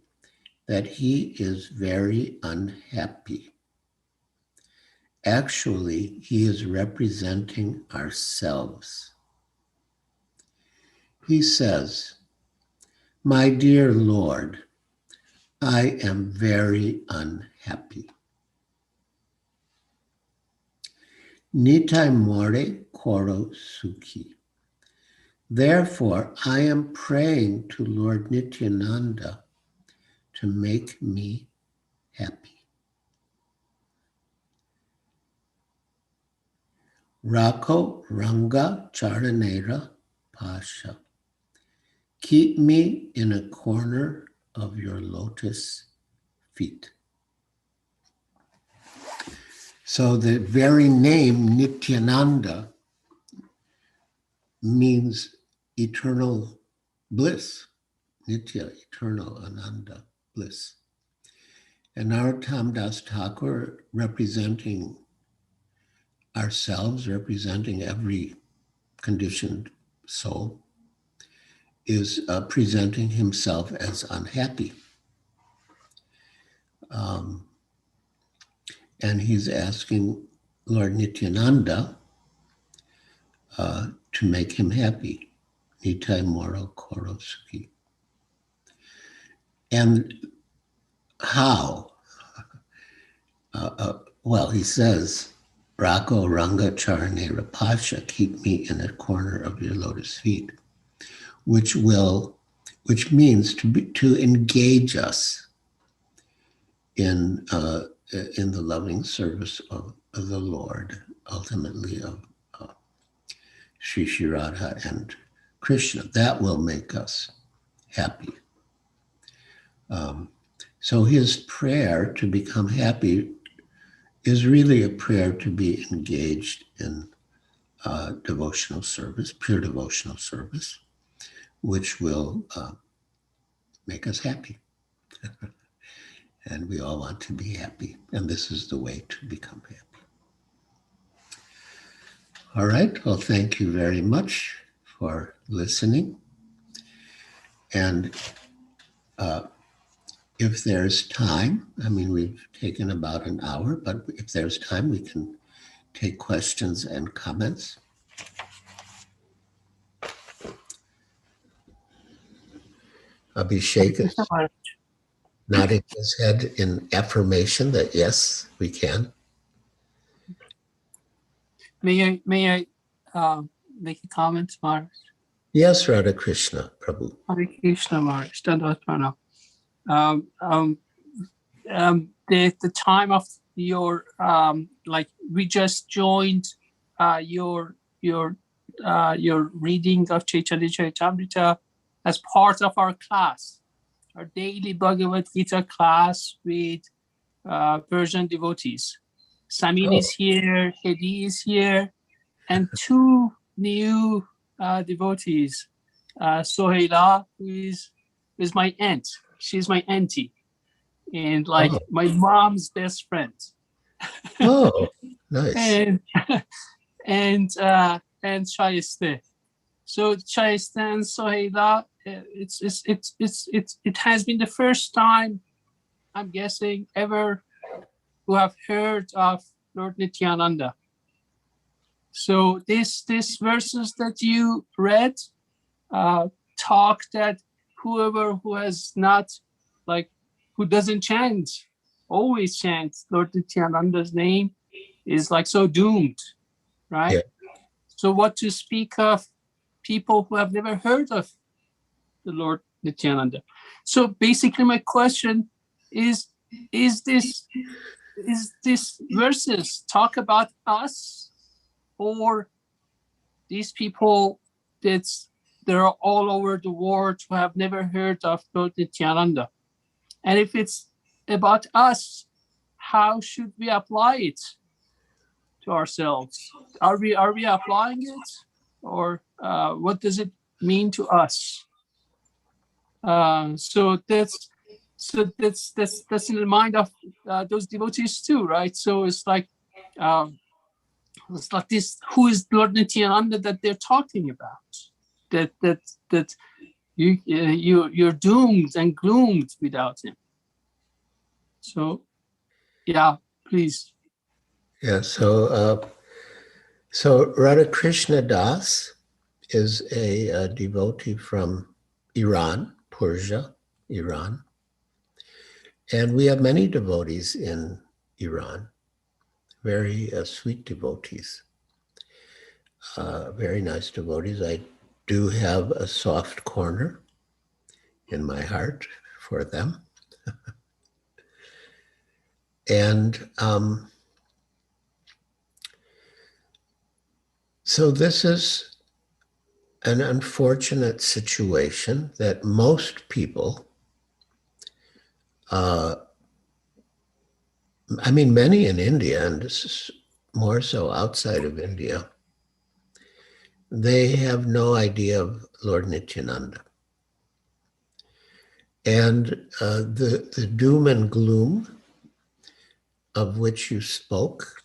that he is very unhappy. Actually, he is representing ourselves. He says, My dear Lord, I am very unhappy. Nitai more koro sukhi. Therefore, I am praying to Lord Nityananda to make me happy. Rako Ranga Charanera Pasha. Keep me in a corner of your lotus feet. So the very name Nityananda means eternal bliss. Nitya, eternal, Ananda, bliss. And Narottam Das Thakur, representing ourselves, representing every conditioned soul, is presenting himself as unhappy. And he's asking Lord Nityananda to make him happy. Nitai Moro Koro Sukhi. And how? Well, he says, Rako Ranga Charane Rapasha, keep me in a corner of your lotus feet, which means to engage us in the loving service of the Lord, ultimately of Sri Radha and Krishna. That will make us happy. So his prayer to become happy is really a prayer to be engaged in devotional service, pure devotional service, which will make us happy. And we all want to be happy. And this is the way to become happy. All right. Well, thank you very much for listening. And if there's time, I mean, we've taken about an hour, but if there's time, we can take questions and comments. Abhishek is nodding his head in affirmation that yes, we can. May I make a comment, Maharaj? Yes, Radha Krishna, Prabhu. Hare Krishna, Maharaj. Dandavat Pranam. The time of your like we just joined your reading of Chaitanya Charitamrita as part of our class, our daily Bhagavad Gita class with Persian devotees. Samin is here, Hedi is here, and two new devotees, Soheila, who is my aunt. She's my auntie, and like my mom's best friend. Oh, nice. and Shaiste. So Shaiste and Soheila, it has been the first time, I'm guessing, ever who have heard of Lord Nityananda. So this verses that you read talk that whoever who has not, like, who doesn't chant, always chant Lord Nityananda's name, is like so doomed, right? Yeah. So what to speak of people who have never heard of the Lord Nityananda? So basically my question is this verses talk about us, or these people they're all over the world who have never heard of Lord Nityananda? And if it's about us, how should we apply it to ourselves? Are we applying it, or what does it mean to us? So that's in the mind of those devotees too, right? So it's like this: who is Lord Nityananda that they're talking about? That you're doomed and gloomed without him. So, yeah, please. Yeah. So Radha Krishna Das is a devotee from Iran, Persia, Iran. And we have many devotees in Iran, very sweet devotees, very nice devotees. I do have a soft corner in my heart for them. And so this is an unfortunate situation that most people, I mean, many in India, and this is more so outside of India, they have no idea of Lord Nityananda. And the doom and gloom of which you spoke,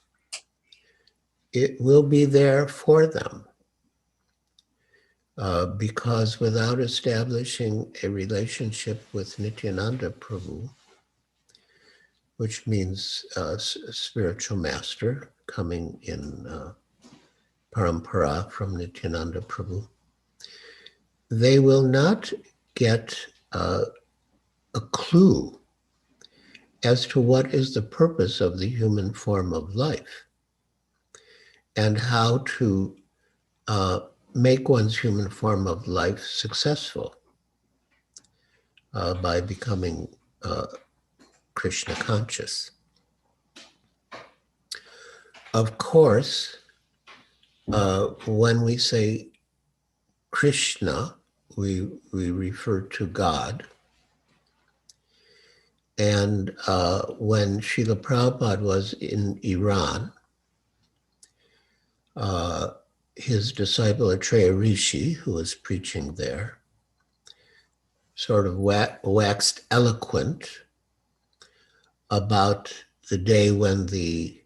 it will be there for them. Because without establishing a relationship with Nityananda Prabhu, which means spiritual master coming in parampara from Nityananda Prabhu, they will not get a clue as to what is the purpose of the human form of life and how to make one's human form of life successful by becoming Krishna conscious. Of course, when we say Krishna, we refer to God. And when Srila Prabhupada was in Iran, his disciple Atreya Rishi, who was preaching there, sort of waxed eloquent about the day when the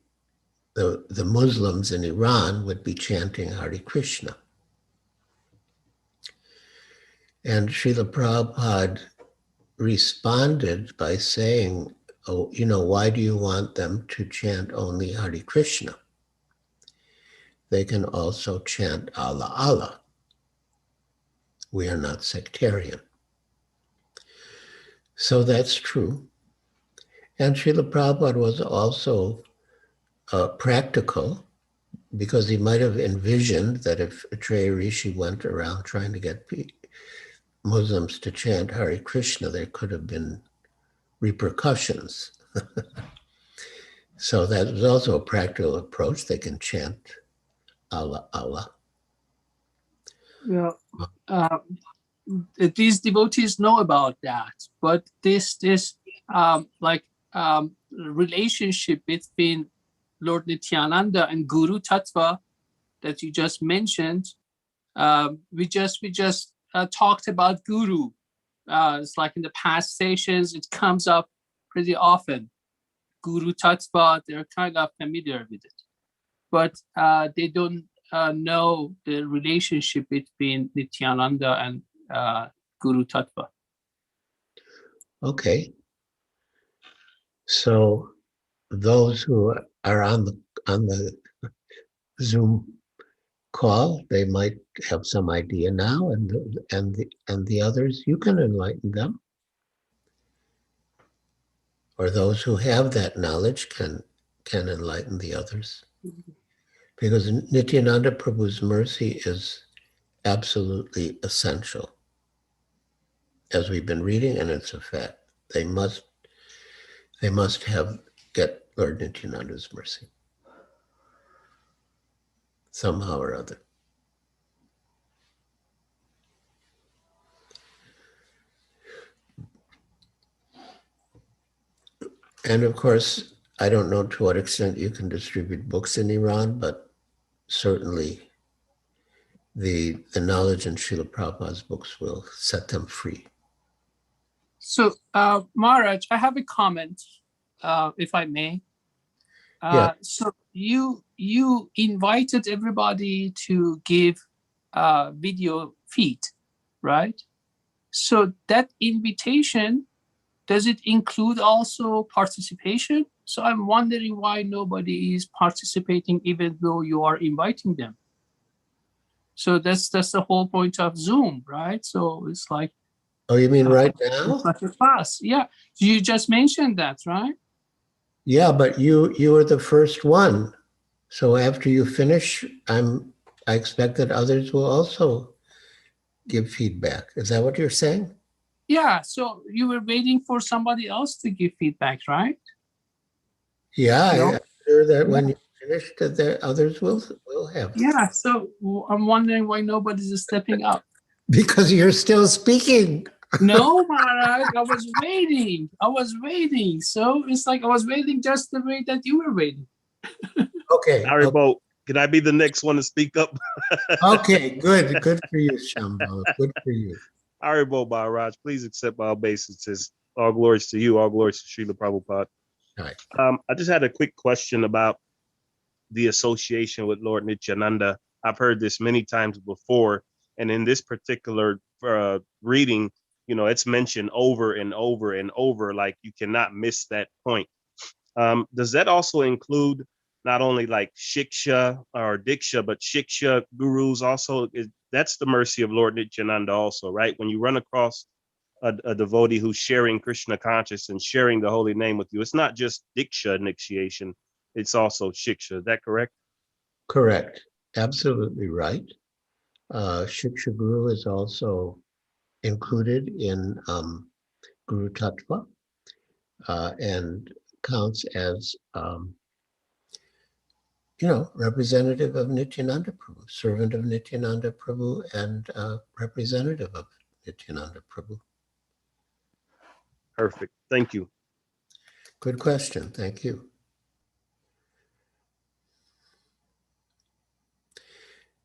Muslims in Iran would be chanting Hare Krishna. And Srila Prabhupada responded by saying, oh, why do you want them to chant only Hare Krishna? They can also chant Allah, Allah. We are not sectarian. So that's true. And Srila Prabhupada was also practical, because he might have envisioned that if Atreya Rishi went around trying to get Muslims to chant Hare Krishna, there could have been repercussions. So that was also a practical approach. They can chant Allah, Allah. Yeah. These devotees know about that, but this relationship between Lord Nityananda and Guru Tattva that you just mentioned, we just talked about Guru. It's like in the past sessions, it comes up pretty often. Guru Tattva, they're kind of familiar with it, but they don't know the relationship between Nityananda and Guru Tattva. Okay. So those who are on the Zoom call, they might have some idea now, and the others, you can enlighten them. Or those who have that knowledge can enlighten the others. Because Nityananda Prabhu's mercy is absolutely essential. As we've been reading, and it's a fact. They must get Lord Nityananda's mercy somehow or other. And of course, I don't know to what extent you can distribute books in Iran, but certainly the knowledge in Srila Prabhupada's books will set them free. So, Maharaj, I have a comment, if I may. Yeah. So you invited everybody to give video feed, right? So that invitation, does it include also participation? So I'm wondering why nobody is participating even though you are inviting them. So that's the whole point of Zoom, right? So it's like, Oh, you mean right it's now? like a class. Yeah, you just mentioned that, right? Yeah, but you were the first one. So after you finish, I expect that others will also give feedback. Is that what you're saying? Yeah, so you were waiting for somebody else to give feedback, right? Yeah, No? I'm sure that when you finish, that the others will have. Yeah, so I'm wondering why nobody's stepping up. Because you're still speaking. No, Maharaj, I was waiting. So it's like I was waiting just the way that you were waiting. Okay. Haribo, can I be the next one to speak up? Okay, good. Good for you, Shambhala. Good for you. Haribo, Maharaj, please accept my obeisances. All glories to you. All glories to Srila Prabhupada. All right. I just had a quick question about the association with Lord Nityananda. I've heard this many times before, and in this particular reading, it's mentioned over and over and over, like you cannot miss that point. Does that also include not only like shiksha or diksha, but shiksha gurus also? That's the mercy of Lord Nityananda also, right? When you run across a devotee who's sharing Krishna consciousness and sharing the holy name with you, it's not just diksha initiation, it's also shiksha. Is that correct? Correct. Absolutely right. Shiksha Guru is also included in Guru Tattva and counts as representative of Nityananda Prabhu, servant of Nityananda Prabhu, and representative of Nityananda Prabhu. Perfect. Thank you. Good question. Thank you.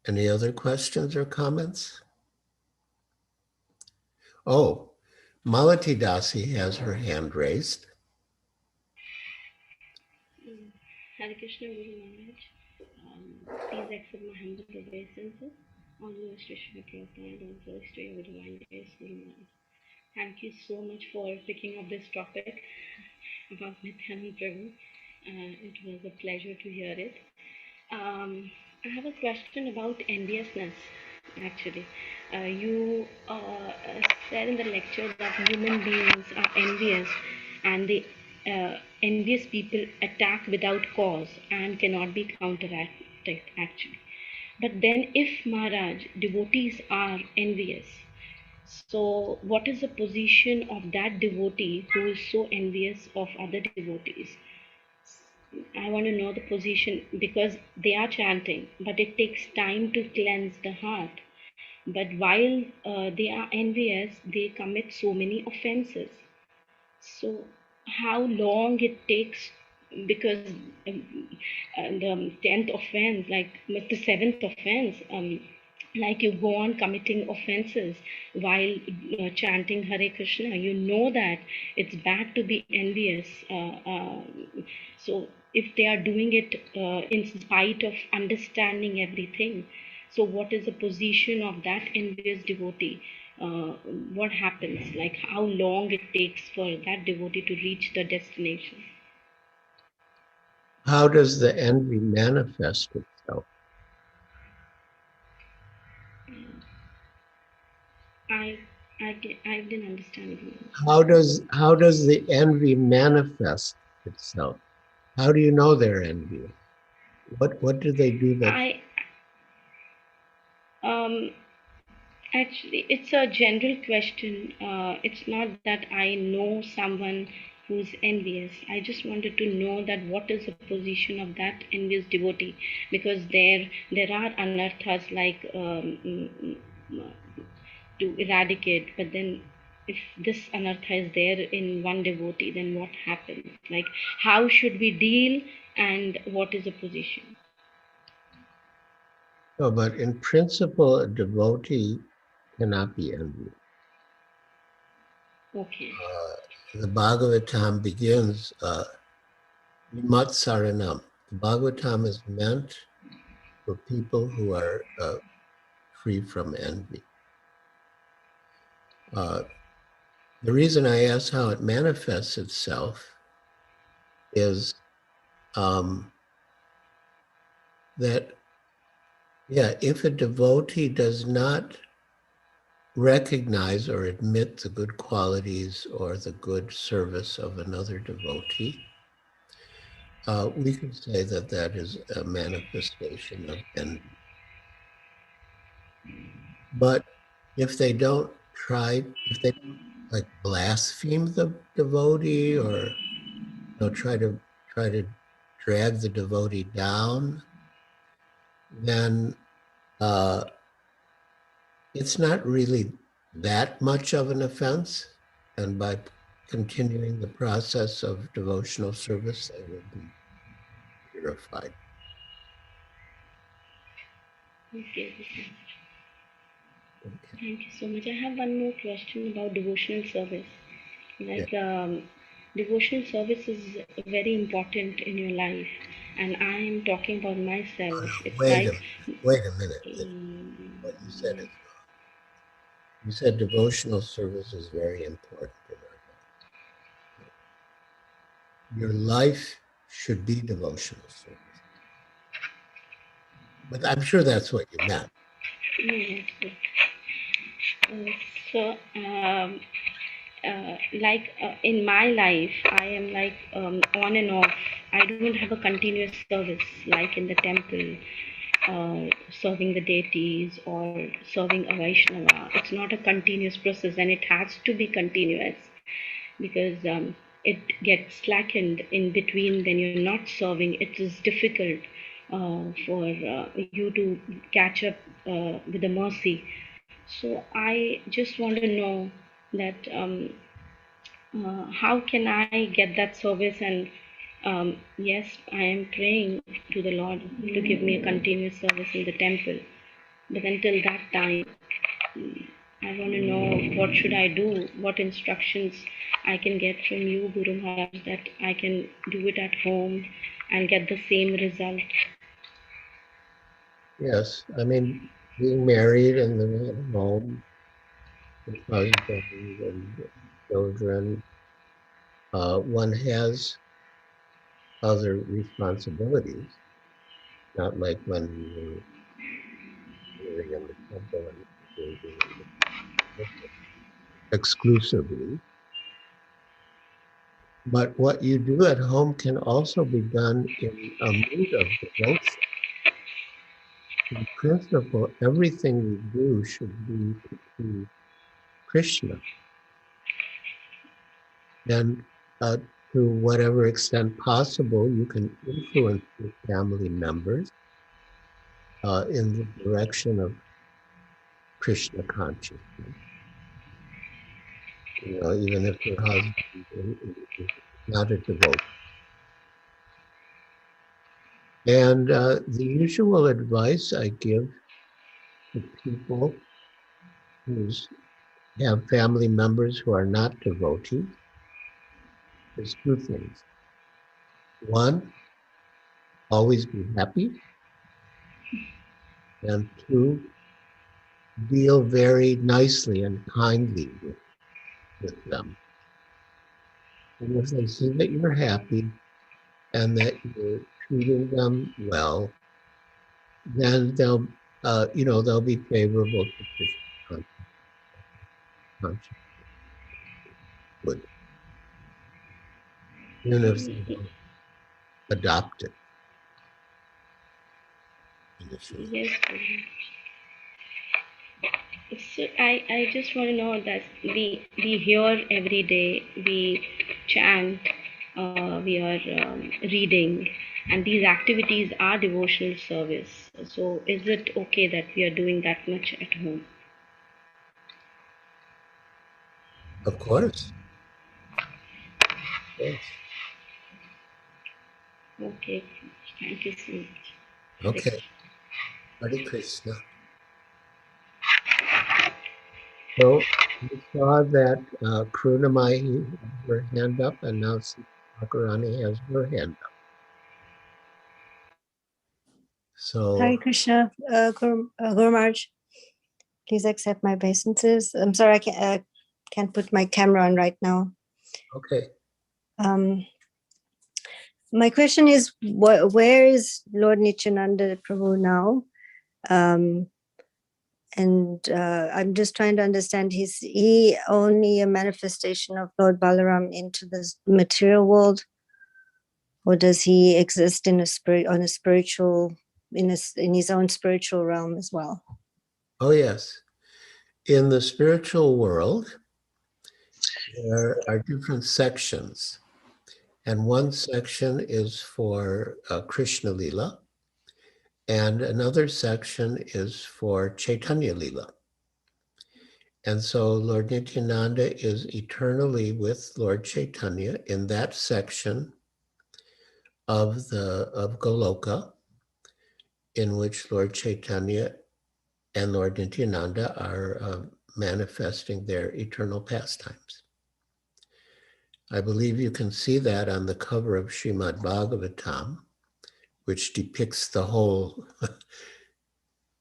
Any other questions or comments? Oh, Malati Dasi has her hand raised. Hare Krishna Guru Maharaj. Please accept my humble obeisances. All glories to Shri Prabhupada, all glories to your divine grace, Guru Maharaj. Thank you so much for picking up this topic about Nityananda Prabhu. It was a pleasure to hear it. I have a question about enviousness, actually. You said in the lecture that human beings are envious and the envious people attack without cause and cannot be counteracted, actually. But then, if Maharaj, devotees are envious, so what is the position of that devotee who is so envious of other devotees? I want to know the position because they are chanting, but it takes time to cleanse the heart. But while they are envious, they commit so many offenses. So, how long it takes? Because the 10th offense, like the 7th offense, like you go on committing offenses while chanting Hare Krishna, you know that it's bad to be envious. So if they are doing it in spite of understanding everything, so what is the position of that envious devotee? What happens? Like how long it takes for that devotee to reach the destination? How does the envy manifest itself? I I didn't understand it. How does the envy manifest itself? How do you know they're envious? What do they do that? Um, Actually, it's a general question. It's not that I know someone who's envious. I just wanted to know that what is the position of that envious devotee, because there are anarthas like to eradicate, but then if this anartha is there in one devotee, then what happens? Like how should we deal, and what is the position? No, but in principle, a devotee cannot be envious. Okay. The Bhagavatam begins, Vimat Saranam. The Bhagavatam is meant for people who are free from envy. The reason I ask how it manifests itself is that, if a devotee does not recognize or admit the good qualities or the good service of another devotee, we could say that that is a manifestation of envy. But if they don't like blaspheme the devotee or try to drag the devotee down, then it's not really that much of an offense. And by continuing the process of devotional service, they will be purified. Okay. Thank you so much. I have one more question about devotional service. Like, devotional service is very important in your life, and I am talking about myself. It's Wait like, a minute. What you said is wrong. You said devotional service is very important in our life. Your life should be devotional service. But I'm sure that's what you meant. yes. So, in my life, I am like on and off. I don't have a continuous service like in the temple, serving the deities or serving a Vaishnava. It's not a continuous process, and it has to be continuous because it gets slackened in between when you're not serving. It is difficult for you to catch up with the mercy. So I just want to know that how can I get that service? And yes, I am praying to the Lord to give me a continuous service in the temple. But until that time, I want to know what should I do, what instructions I can get from you, Guru Maharaj, that I can do it at home and get the same result. Yes, I mean, being married and living at home with husband and children, one has other responsibilities, not like when we were living in the temple and engaging in the exclusively. But what you do at home can also be done in a mood of devotion. In principle, everything we do should be to Krishna. And to whatever extent possible, you can influence your family members in the direction of Krishna consciousness. You know, even if your husband is not a devotee. And the usual advice I give to people who have family members who are not devotees is two things. One, always be happy. And two, deal very nicely and kindly with them. And if they see that you're happy and that you're treating them well, then they'll, they'll be favorable to Krishna consciousness. Good, even if they don't adopt it initially. Yes, so I just want to know that we hear every day, we chant, we are reading, and these activities are devotional service. So is it okay that we are doing that much at home? Of course. Yes. Okay, thank you so much. Okay. Hare Krishna. So we saw that Krunamai had her hand up, and now Makarani has her hand up. So Hare Krishna, Guru Maharaj, please accept my obeisances. I'm sorry, I can't put my camera on right now. okay. My question is, where is Lord Nityananda Prabhu now? And I'm just trying to understand, is he only a manifestation of Lord Balaram into this material world? Or does he exist in a spiritual, in his own spiritual realm as well? Oh, yes. In the spiritual world, there are different sections. And one section is for Krishna Lila, and another section is for Chaitanya Lila. And so Lord Nityananda is eternally with Lord Chaitanya in that section of Goloka, in which Lord Chaitanya and Lord Nityananda are manifesting their eternal pastimes. I believe you can see that on the cover of Srimad Bhagavatam, which depicts the whole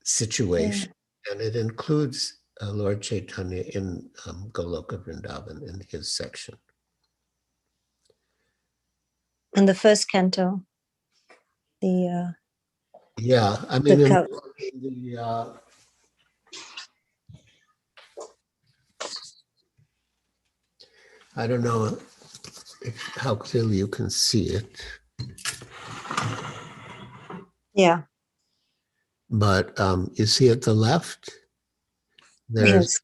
situation. Yeah. And it includes Lord Chaitanya in Goloka Vrindavan in his section. In the first canto, the yeah, I mean, the I don't know how clearly you can see it. Yeah. But you see at the left, there's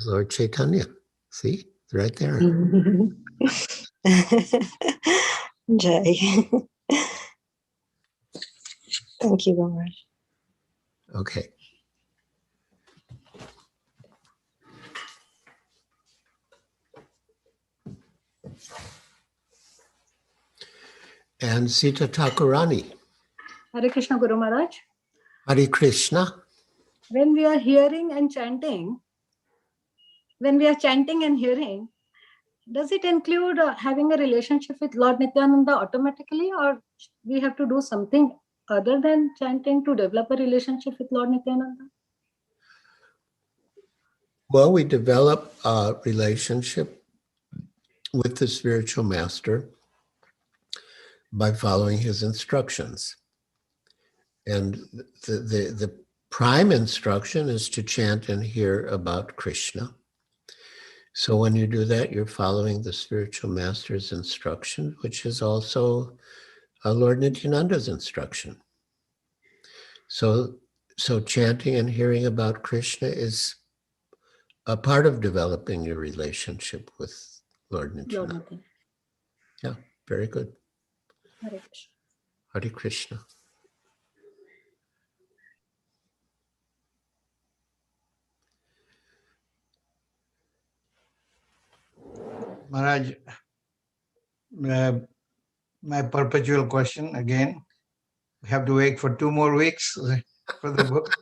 Lord Chaitanya. See, right there. Jai. Thank you, Guru Maharaj. Okay. And Sita Thakurani. Hare Krishna, Guru Maharaj. Hare Krishna. When we are hearing and chanting, and hearing, does it include having a relationship with Lord Nityananda automatically, or we have to do something other than chanting to develop a relationship with Lord Nityananda? Well, we develop a relationship with the spiritual master by following his instructions. And the prime instruction is to chant and hear about Krishna. So when you do that, you're following the spiritual master's instruction, which is also Lord Nityananda's instruction. So chanting and hearing about Krishna is a part of developing your relationship with Lord Nityananda. Yeah, very good. Hare Krishna. Hare Krishna. Maharaj, my perpetual question again. We have to wait for 2 more weeks for the book.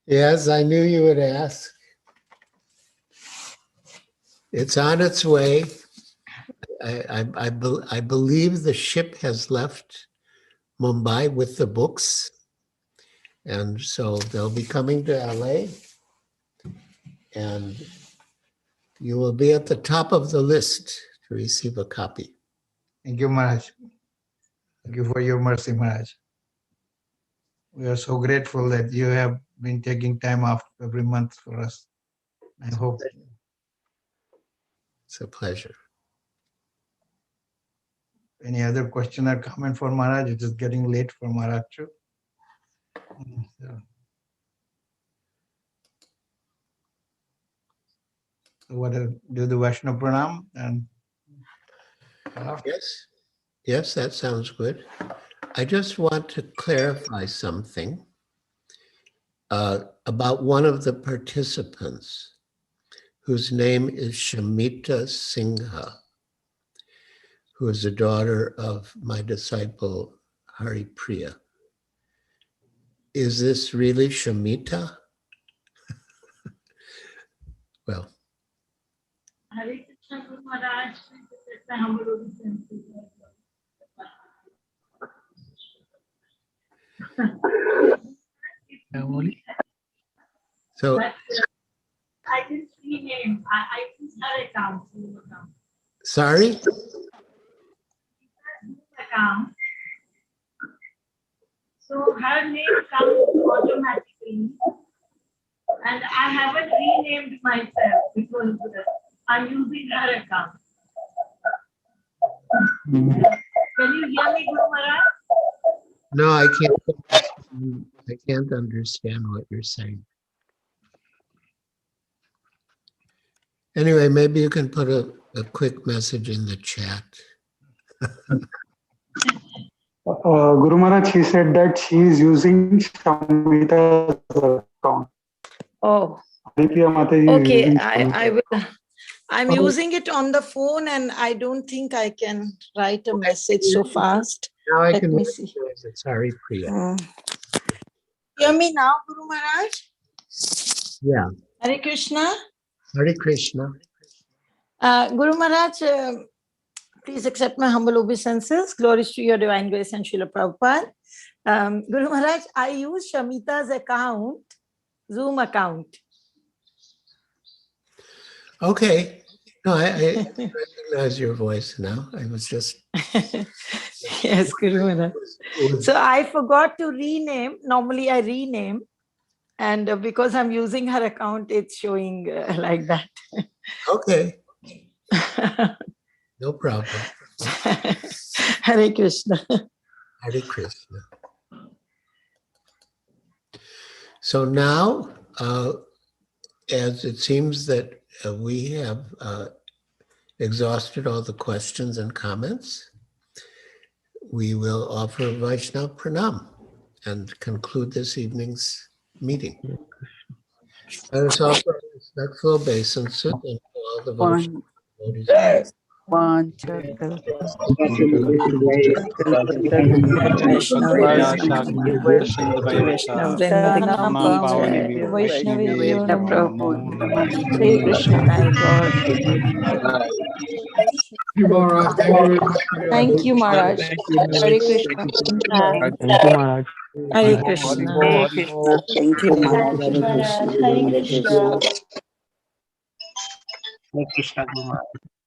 Yes, I knew you would ask. It's on its way. I believe the ship has left Mumbai with the books. And so they'll be coming to LA. And you will be at the top of the list to receive a copy. Thank you, Maharaj. Thank you for your mercy, Maharaj. We are so grateful that you have been taking time off every month for us. I hope. It's a pleasure. Any other question or comment for Maharaj? It is getting late for Maharaj too. So what do the Vaishnava Pranam and Yes, that sounds good. I just want to clarify something about one of the participants whose name is Shamita Singh, who is the daughter of my disciple Hari Priya. Is this really Shamita? Well. Hare Krishna, Guru Maharaj. It's a humble obeisance. So I didn't rename. I used her account. Sorry? Account. So her name comes automatically. And I haven't renamed myself because I'm using her account. Can you hear me, Guru Maharaj? No, I can't understand what you're saying. Anyway, maybe you can put a quick message in the chat. Guru Maharaj, he said that she is using Shamita's account. Oh, okay. I will. I'm using it on the phone, and I don't think I can write a message so fast. Now I Let can me see. It's Hari Priya. Hear me now, Guru Maharaj? Yeah. Hare Krishna. Hare Krishna. Guru Maharaj, please accept my humble obeisances. Glories to your divine grace and Srila Prabhupada. Guru Maharaj, I use Shamita's account, Zoom account. Okay. No, I recognize your voice now. I was just... Yes, Guru Maharaj. So I forgot to rename. Normally I rename. And because I'm using her account, it's showing like that. Okay. No problem. Hare Krishna. Hare Krishna. So now, as it seems that we have exhausted all the questions and comments, we will offer Vaishnava Pranam. and conclude this evening's meeting. Let us offer a respectful obeisance and all devotion. One Chakra Hare Krishna, my God. Thank you, Maharaj. Hare Krishna. Thank you, Maharaj. Hare Krishna. Hare Krishna. Thank you, Maharaj. Thank you, Maharaj. Hare Krishna. Hare Krishna, Guru Maharaj.